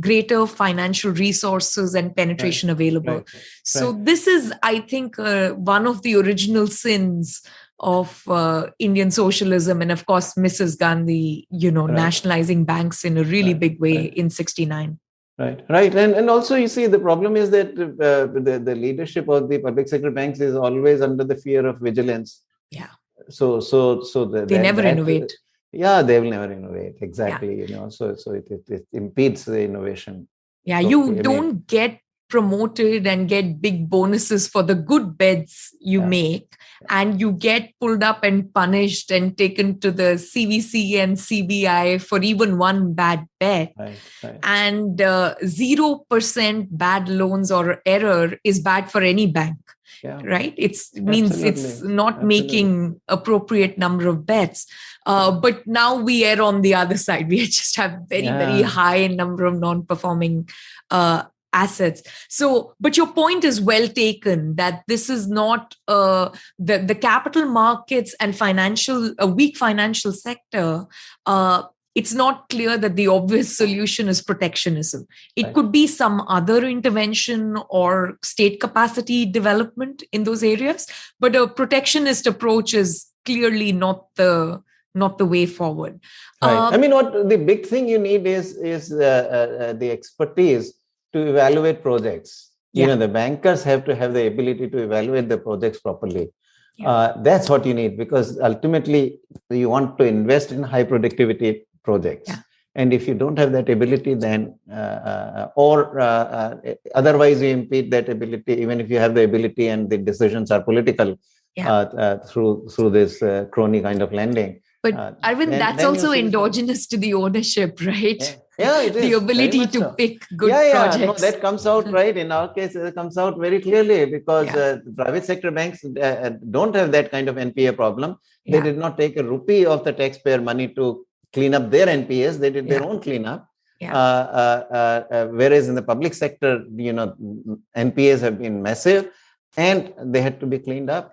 greater financial resources and penetration available. So this is, I think, one of the original sins of Indian socialism, and of course Mrs. Gandhi, nationalizing banks in a really big way in 69.
Right. And also, you see, the problem is that the leadership of the public sector banks is always under the fear of vigilance.
Yeah.
So
they never innovate.
Yeah, they will never innovate. Exactly. So it impedes the innovation.
Yeah, you don't get promoted and get big bonuses for the good bets you make, and you get pulled up and punished and taken to the CVC and CBI for even one bad bet.
Right.
And 0% bad loans or error is bad for any bank. Right? It means it's not making appropriate number of bets. But now we err on the other side. We just have very high number of non-performing assets. So, but your point is well taken that this is not the capital markets and a weak financial sector. It's not clear that the obvious solution is protectionism. It could be some other intervention or state capacity development in those areas, but a protectionist approach is clearly not the way forward.
Right. What the big thing you need is the expertise to evaluate projects. The bankers have to have the ability to evaluate the projects properly. That's what you need, because ultimately you want to invest in high productivity projects. And if you don't have that ability, then otherwise you impede that ability, even if you have the ability and the decisions are political through this crony kind of lending.
But Arvind, that's also endogenous to the ownership, right?
Yeah, it is.
The ability to pick good projects.
No, that comes out right. In our case, it comes out very clearly, because private sector banks don't have that kind of NPA problem. They did not take a rupee of the taxpayer money to clean up their NPAs. They did their own cleanup. Whereas in the public sector, NPAs have been massive, and they had to be cleaned up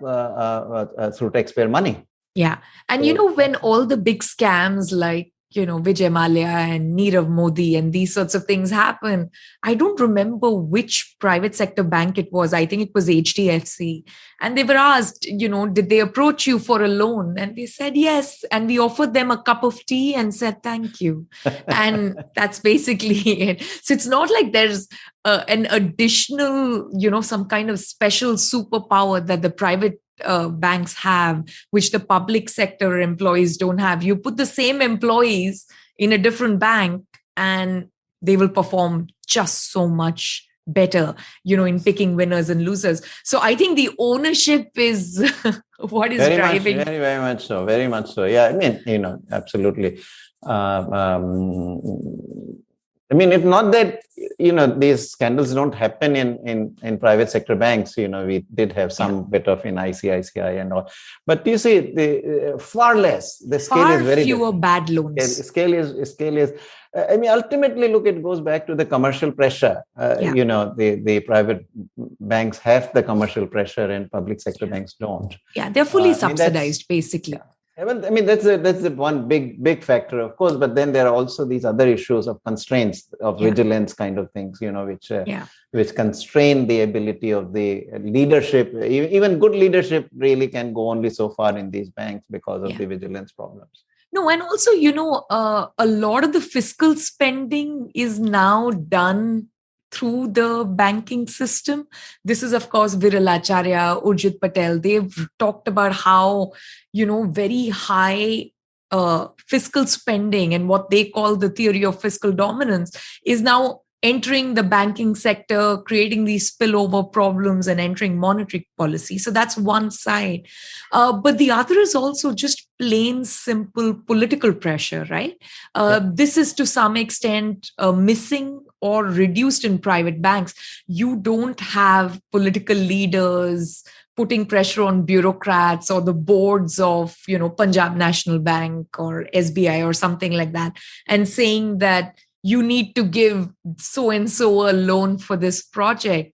through taxpayer money.
Yeah. And, when all the big scams like, Vijay Mallya and Nirav Modi and these sorts of things happen, I don't remember which private sector bank it was. I think it was HDFC. And they were asked, did they approach you for a loan? And they said yes. And we offered them a cup of tea and said thank you. And that's basically it. So it's not like there's an additional, some kind of special superpower that the private banks have, which the public sector employees don't have. You put the same employees in a different bank and they will perform just so much better, in picking winners and losers. So I think the ownership is what is driving.
Very much so. Very much so. Yeah, absolutely. It's not that these scandals don't happen in private sector banks. We did have some bit of in ICICI and all, but you see, the far less. The scale is very
fewer bad loans.
Scale is. Ultimately, look, it goes back to the commercial pressure. The private banks have the commercial pressure, and public sector banks don't.
Yeah, they're fully subsidized, basically.
Yeah. That's the one big factor, of course. But then there are also these other issues of constraints, of vigilance kind of things, which constrain the ability of the leadership. Even good leadership really can go only so far in these banks because of the vigilance problems.
No, and also, a lot of the fiscal spending is now done through the banking system. This is, of course, Viral Acharya, Urjit Patel. They've talked about how, very high fiscal spending and what they call the theory of fiscal dominance is now entering the banking sector, creating these spillover problems and entering monetary policy. So that's one side. But the other is also just plain simple political pressure, right? This is to some extent missing or reduced in private banks. You don't have political leaders putting pressure on bureaucrats or the boards of, Punjab National Bank or SBI or something like that, and saying that you need to give so-and-so a loan for this project.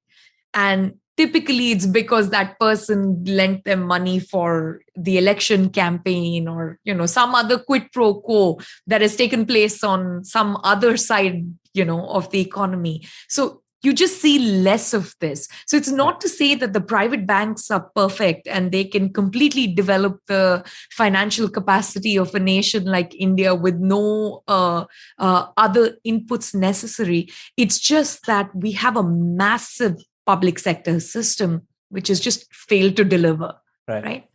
And typically it's because that person lent them money for the election campaign or, some other quid pro quo that has taken place on some other side, of the economy. So you just see less of this. So it's not to say that the private banks are perfect and they can completely develop the financial capacity of a nation like India with no other inputs necessary. It's just that we have a massive public sector system which has just failed to deliver. Right?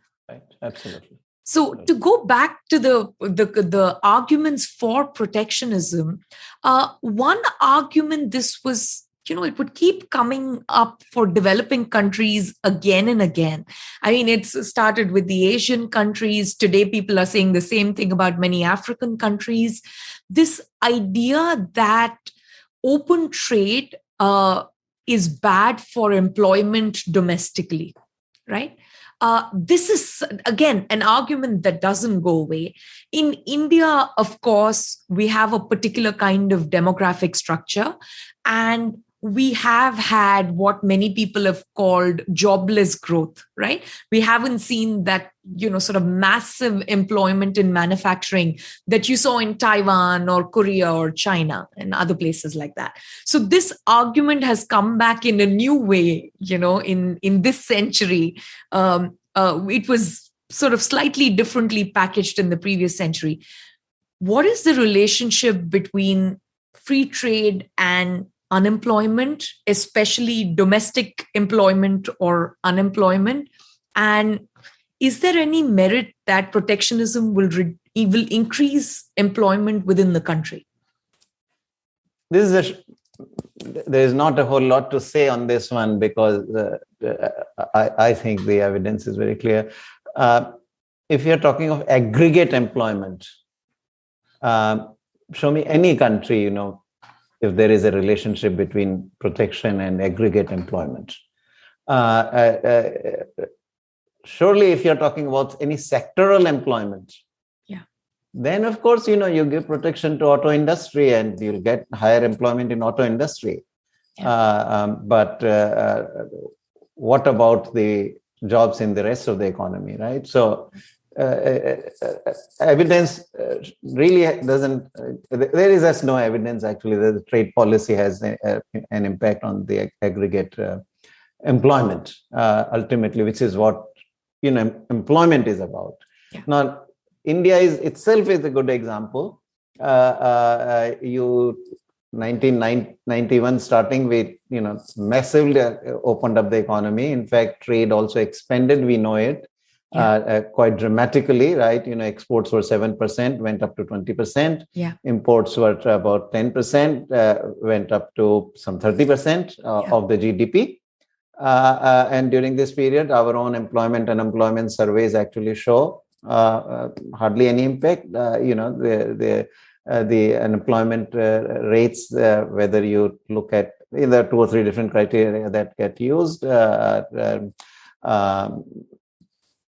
Absolutely.
So to go back to the arguments for protectionism, one argument this was it would keep coming up for developing countries again and again. I mean, it's started with the Asian countries. Today, people are saying the same thing about many African countries. This idea that open trade is bad for employment domestically, right? This is, again, an argument that doesn't go away. In India, of course, we have a particular kind of demographic structure, and we have had what many people have called jobless growth, right? We haven't seen that, sort of massive employment in manufacturing that you saw in Taiwan or Korea or China and other places like that. So this argument has come back in a new way, in this century. It was sort of slightly differently packaged in the previous century. What is the relationship between free trade and unemployment, especially domestic employment or unemployment? And is there any merit that protectionism will increase employment within the country?
There is not a whole lot to say on this one, because I think the evidence is very clear. If you're talking of aggregate employment, show me any country, if there is a relationship between protection and aggregate employment. Surely, if you're talking about any sectoral employment, then of course, you give protection to auto industry and you'll get higher employment in auto industry. But what about the jobs in the rest of the economy, right? So evidence really doesn't, there is just no evidence actually that the trade policy has an impact on the aggregate employment ultimately, which is what employment is about. Now, India itself is a good example. 1991 starting with, massively opened up the economy. In fact, trade also expanded. We know it quite dramatically, right? Exports were 7%, went up to 20%. Imports were about 10%, went up to some 30% of the GDP. And during this period, our own employment and unemployment surveys actually show hardly any impact. The unemployment rates, whether you look at either 2 or 3 different criteria that get used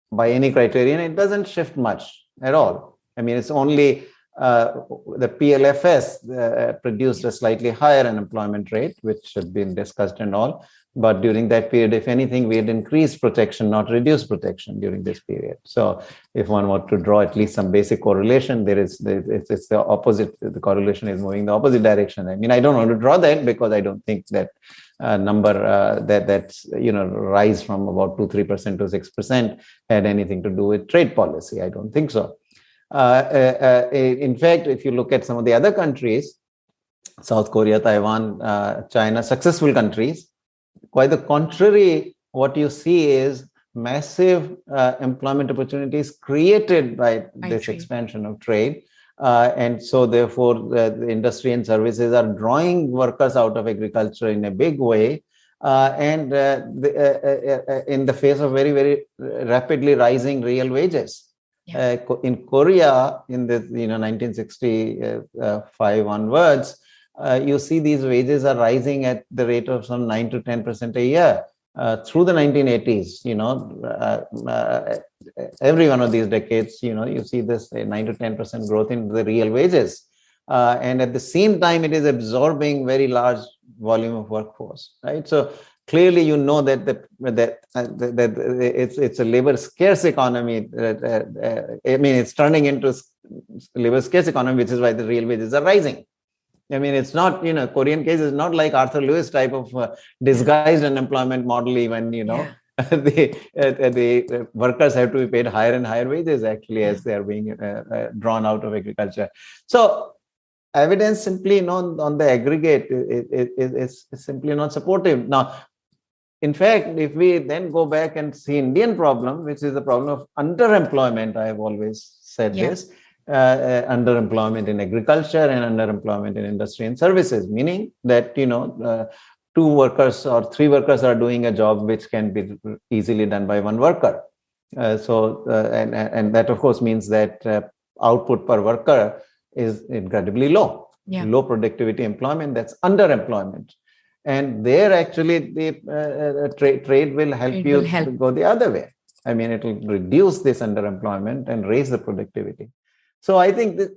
by any criterion, it doesn't shift much at all. I mean, it's only the PLFS produced a slightly higher unemployment rate, which had been discussed and all. But during that period, if anything, we had increased protection, not reduced protection during this period. So if one were to draw at least some basic correlation, it's the opposite. The correlation is moving the opposite direction. I mean, I don't want to draw that because I don't think that number that's rise from about 2-3% to 6% had anything to do with trade policy. I don't think so. In fact, if you look at some of the other countries, South Korea, Taiwan, China, successful countries, quite the contrary, what you see is massive employment opportunities created by this trade. Expansion of trade. And so therefore, the industry and services are drawing workers out of agriculture in a big way. And in the face of very, very rapidly rising real wages. In Korea, in the 1965 onwards, you see these wages are rising at the rate of some 9 to 10% a year through the 1980s. Every one of these decades, you see this 9 to 10% growth in the real wages, and at the same time, it is absorbing very large volume of workforce. Right, so clearly, that it's a labor scarce economy. I mean, it's turning into labor scarce economy, which is why the real wages are rising. I mean, it's not, Korean case is not like Arthur Lewis type of disguised unemployment model, even, the workers have to be paid higher and higher wages, actually, as they are being drawn out of agriculture. So evidence simply on the aggregate is simply not supportive. Now, in fact, if we then go back and see Indian problem, which is the problem of underemployment, I have always said this, underemployment in agriculture and underemployment in industry and services, meaning that, two workers or three workers are doing a job which can be easily done by one worker. And that of course means that output per worker is incredibly low.
Yeah.
Low productivity employment, that's underemployment. And there actually the trade will help you go the other way. I mean, it will reduce this underemployment and raise the productivity. So I think that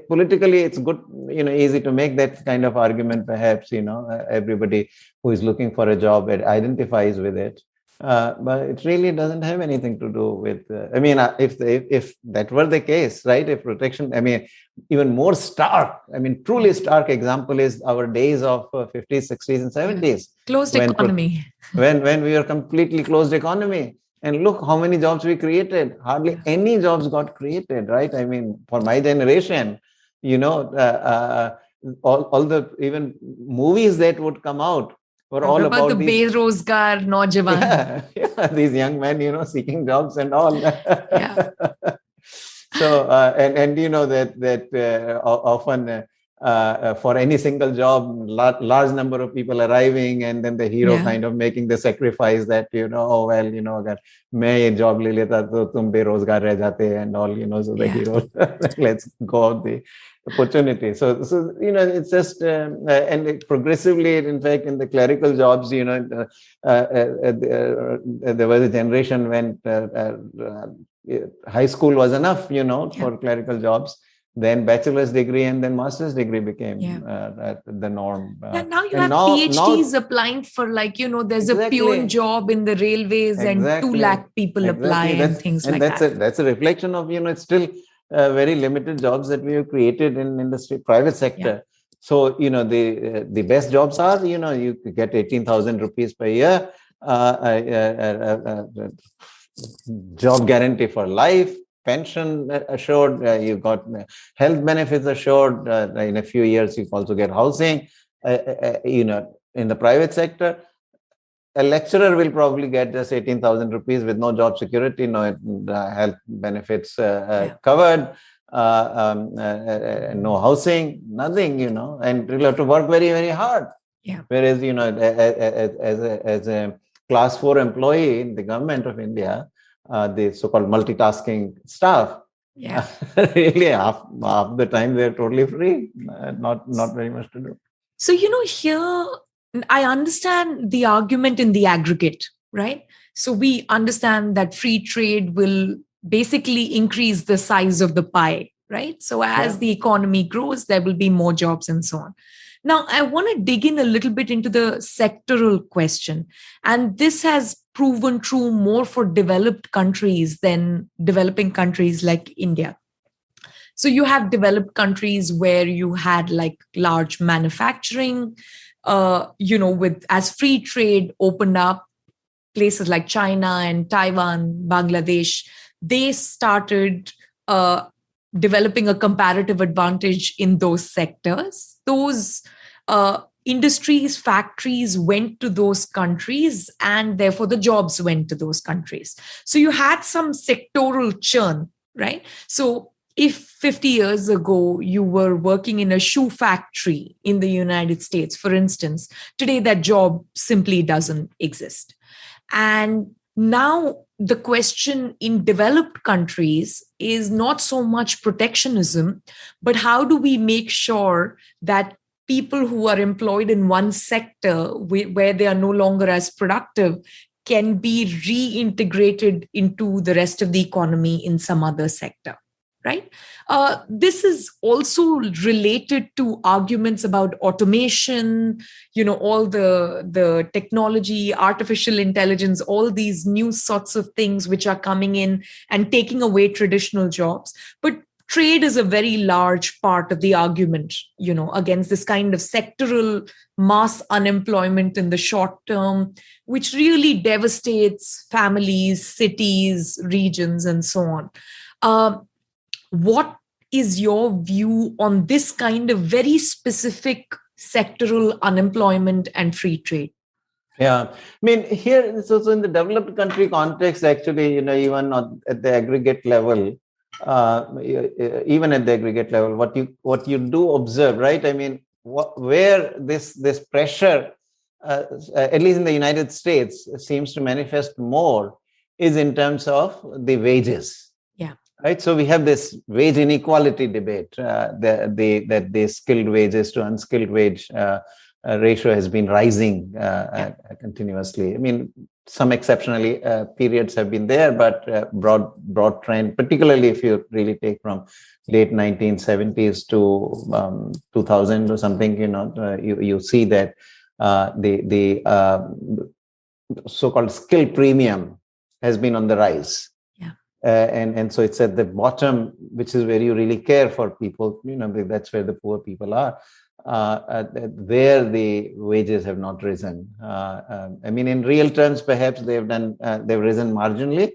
politically it's good, easy to make that kind of argument. Perhaps, everybody who is looking for a job identifies with it. But it really doesn't have anything to do with, if that were the case, right? If protection, even more stark, truly stark example is our days of 50s, 60s and 70s.
Closed economy.
When we were completely closed economy. And look how many jobs we created. Hardly any jobs got created, right? For my generation, all the even movies that would come out were all about
the Berozgar Naujawan.
These young men, seeking jobs and all. So, and you know that often for any single job, large number of people arriving, and then the hero kind of making the sacrifice that, agar main ye job le leta to tum berozgar reh jate and all, so the hero, let's go out the opportunity. So it's just, and progressively, in fact, in the clerical jobs, there was a generation when high school was enough, for clerical jobs. Then bachelor's degree and then master's degree became the norm.
Now you have PhDs applying for, there's a peon job in the railways and 2 lakh people apply and things like that.
That's a reflection of, it's still very limited jobs that we have created in industry, private sector. So, the best jobs are, you get 18,000 rupees per year, job guarantee for life, pension assured, you got health benefits assured, in a few years you also get housing. In the private sector, a lecturer will probably get just 18,000 rupees with no job security, no health benefits covered, no housing, nothing, and you'll have to work very, very hard. Whereas, as a class 4 employee in the government of India, the so-called multitasking staff, really half the time they're totally free, not very much to do.
So, here I understand the argument in the aggregate, right? So we understand that free trade will basically increase the size of the pie, right? So as the economy grows, there will be more jobs and so on. Now, I want to dig in a little bit into the sectoral question. And this has proven true more for developed countries than developing countries like India. So you have developed countries where you had large manufacturing, with as free trade opened up, places like China and Taiwan, Bangladesh, they started developing a comparative advantage in those sectors. Those industries, factories went to those countries, and therefore the jobs went to those countries. So you had some sectoral churn, right? So if 50 years ago you were working in a shoe factory in the United States, for instance, today that job simply doesn't exist. And now the question in developed countries is not so much protectionism, but how do we make sure that people who are employed in one sector where they are no longer as productive can be reintegrated into the rest of the economy in some other sector, right? This is also related to arguments about automation, all the technology, artificial intelligence, all these new sorts of things which are coming in and taking away traditional jobs. But trade is a very large part of the argument, against this kind of sectoral mass unemployment in the short term, which really devastates families, cities, regions, and so on. What is your view on this kind of very specific sectoral unemployment and free trade?
Yeah, here, so in the developed country context, actually, even at the aggregate level, what you do observe, right? where this pressure, at least in the United States, seems to manifest more is in terms of the wages.
Yeah.
Right. So we have this wage inequality debate, that the skilled wages to unskilled wage ratio has been rising continuously. I mean, some exceptionally periods have been there, but broad trend, particularly if you really take from late 1970s to 2000 or something, you see that the so-called skill premium has been on the rise. And so it's at the bottom, which is where you really care for people. That's where the poor people are. There the wages have not risen. I mean, in real terms, perhaps they've risen marginally.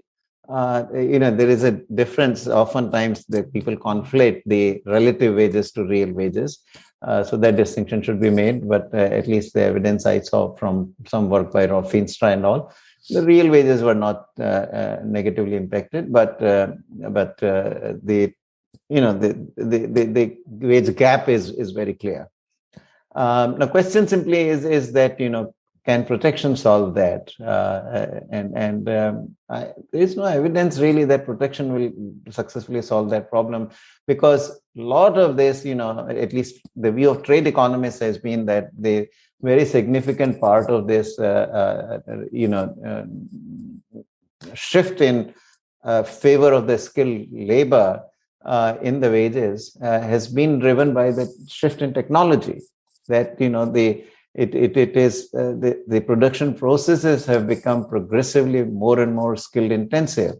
There is a difference. Oftentimes, that people conflate the relative wages to real wages. So that distinction should be made. But at least the evidence I saw from some work by Rob Feenstra and all, the real wages were not negatively impacted, but the wage gap is very clear. The question simply is that can protection solve that? There is no evidence really that protection will successfully solve that problem, because a lot of this, at least the view of trade economists has been that the very significant part of this, shift in favor of the skilled labor in the wages has been driven by the shift in technology. That the production processes have become progressively more and more skilled intensive,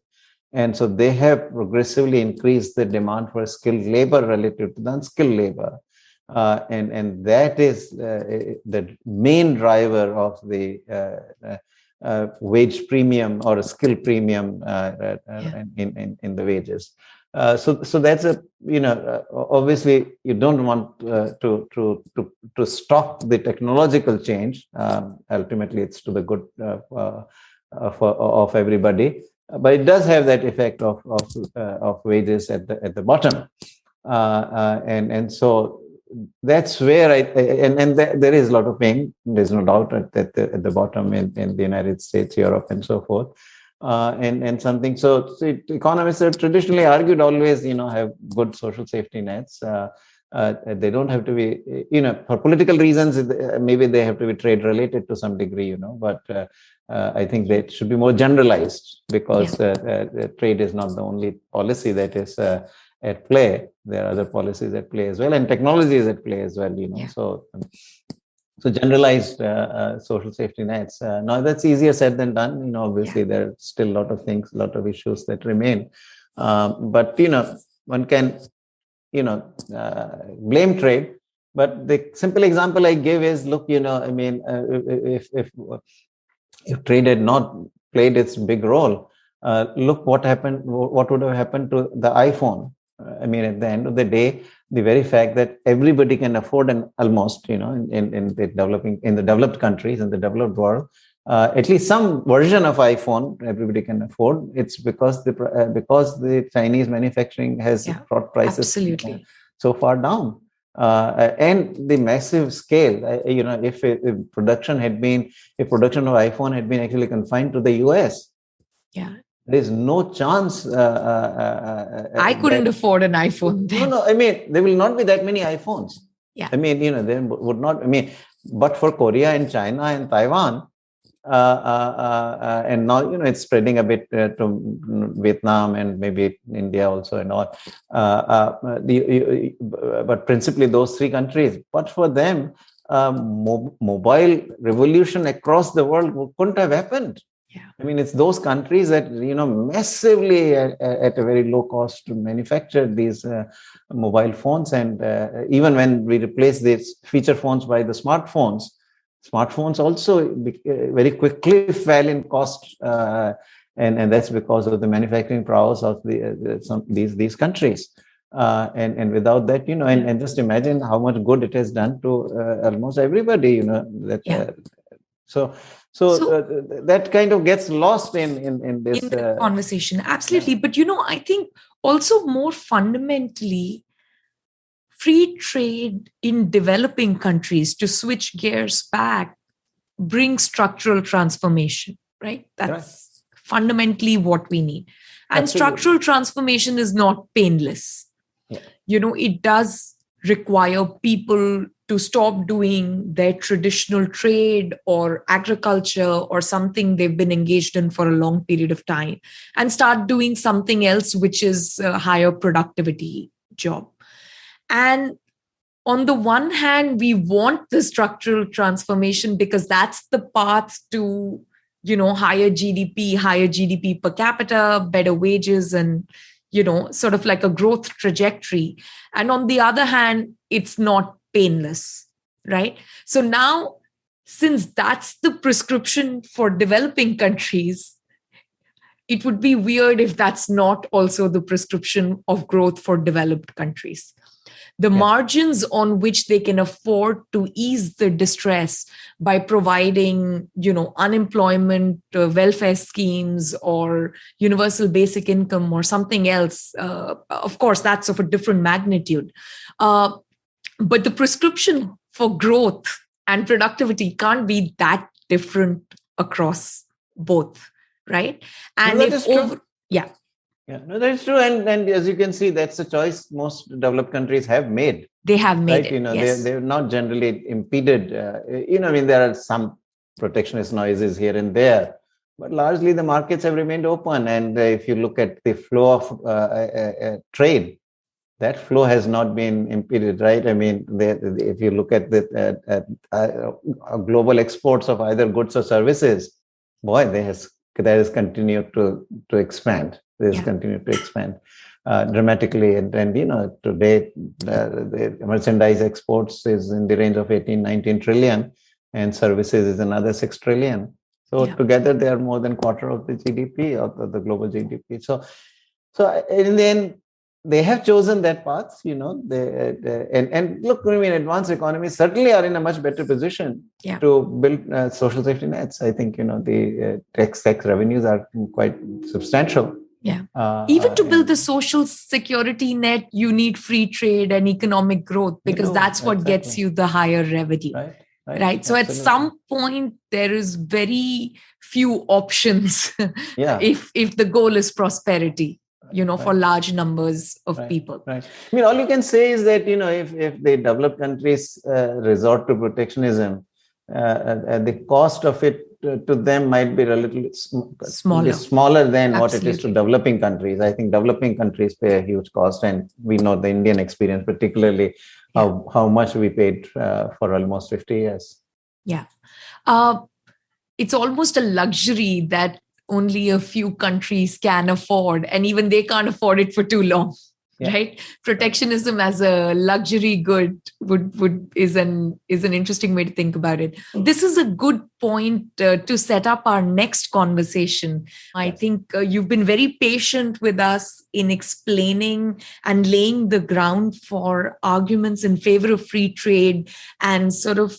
and so they have progressively increased the demand for skilled labor relative to the unskilled labor. And that is the main driver of the wage premium or a skill premium in the wages. So that's obviously you don't want to stop the technological change. Ultimately, it's to the good of everybody, but it does have that effect of wages at the bottom, and so that's where there is a lot of pain. There's no doubt at the bottom in the United States, Europe, and so forth. And something. So economists have traditionally argued always, have good social safety nets. They don't have to be, for political reasons, maybe they have to be trade related to some degree, but I think they should be more generalized, because trade is not the only policy that is at play. There are other policies at play as well, and technology is at play as well, So generalized social safety nets. Now that's easier said than done. Obviously there are still a lot of things, a lot of issues that remain. But one can, blame trade. But the simple example I give is, look, I mean, if trade had not played its big role, look what happened. What would have happened to the iPhone? I mean, at the end of the day, the very fact that everybody can afford almost, in the developed countries, in the developed world, at least some version of iPhone, everybody can afford. It's because the Chinese manufacturing has brought prices so far down. And the massive scale, if production of iPhone had been actually confined to the US, there's no chance.
I couldn't afford an iPhone then.
No. I mean, there will not be that many iPhones. I mean, there would not. I mean, but for Korea and China and Taiwan, and now it's spreading a bit to Vietnam and maybe India also and all. But principally those three countries. But for them, mobile revolution across the world couldn't have happened. I mean, it's those countries that, massively at a very low cost to manufacture these mobile phones. And even when we replace these feature phones by the smartphones also very quickly fell in cost. And that's because of the manufacturing prowess of these countries. And without that, and just imagine how much good it has done to almost everybody, So that kind of gets lost in this
in the conversation. Absolutely. But, I think also more fundamentally, free trade in developing countries, to switch gears back, brings structural transformation, right? That's fundamentally what we need. And
Absolutely.
structural transformation is not painless.
Yeah.
It does require people to stop doing their traditional trade or agriculture or something they've been engaged in for a long period of time and start doing something else, which is a higher productivity job. And on the one hand, we want the structural transformation because that's the path to, higher GDP per capita, better wages, and, sort of like a growth trajectory. And on the other hand, it's not painless, right? So now, since that's the prescription for developing countries, it would be weird if that's not also the prescription of growth for developed countries. The margins on which they can afford to ease the distress by providing, unemployment welfare schemes or universal basic income or something else. Of course, that's of a different magnitude. But the prescription for growth and productivity can't be that different across both, right? And
that is true.
Yeah,
no, that's true. And as you can see, that's a choice most developed countries have made.
They have made
right?
it. Yes.
They're not generally impeded. There are some protectionist noises here and there, but largely the markets have remained open. And if you look at the flow of trade, that flow has not been impeded, right? I mean, if you look at the global exports of either goods or services, boy, that has continued to expand. This continued to expand dramatically. And today the merchandise exports is in the range of 18-19 trillion, and services is another 6 trillion. So together they are more than a quarter of the GDP, of the global GDP. So in the end, they have chosen that path, and look, I mean, advanced economies certainly are in a much better position to build social safety nets. I think, the tax revenues are quite substantial.
Yeah. Even to build the social security net, you need free trade and economic growth, because that's what gets you the higher revenue. Right. So at some point, there is very few options if the goal is prosperity, for large numbers of people.
Right. I mean, all you can say is that, if the developed countries resort to protectionism, the cost of it to them might be relatively smaller than what it is to developing countries. I think developing countries pay a huge cost, and we know the Indian experience, particularly how much we paid for almost 50 years.
Yeah. It's almost a luxury that only a few countries can afford, and even they can't afford it for too long. Right? Protectionism as a luxury good is an interesting way to think about it. This is a good point to set up our next conversation. I think you've been very patient with us in explaining and laying the ground for arguments in favor of free trade, and sort of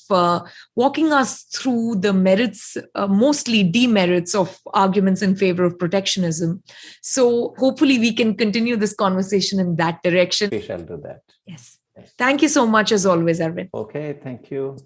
walking us through the merits, mostly demerits of arguments in favor of protectionism. So hopefully we can continue this conversation in that direction.
We shall do that.
Yes. Thank you so much as always, Arvind.
Okay, thank you.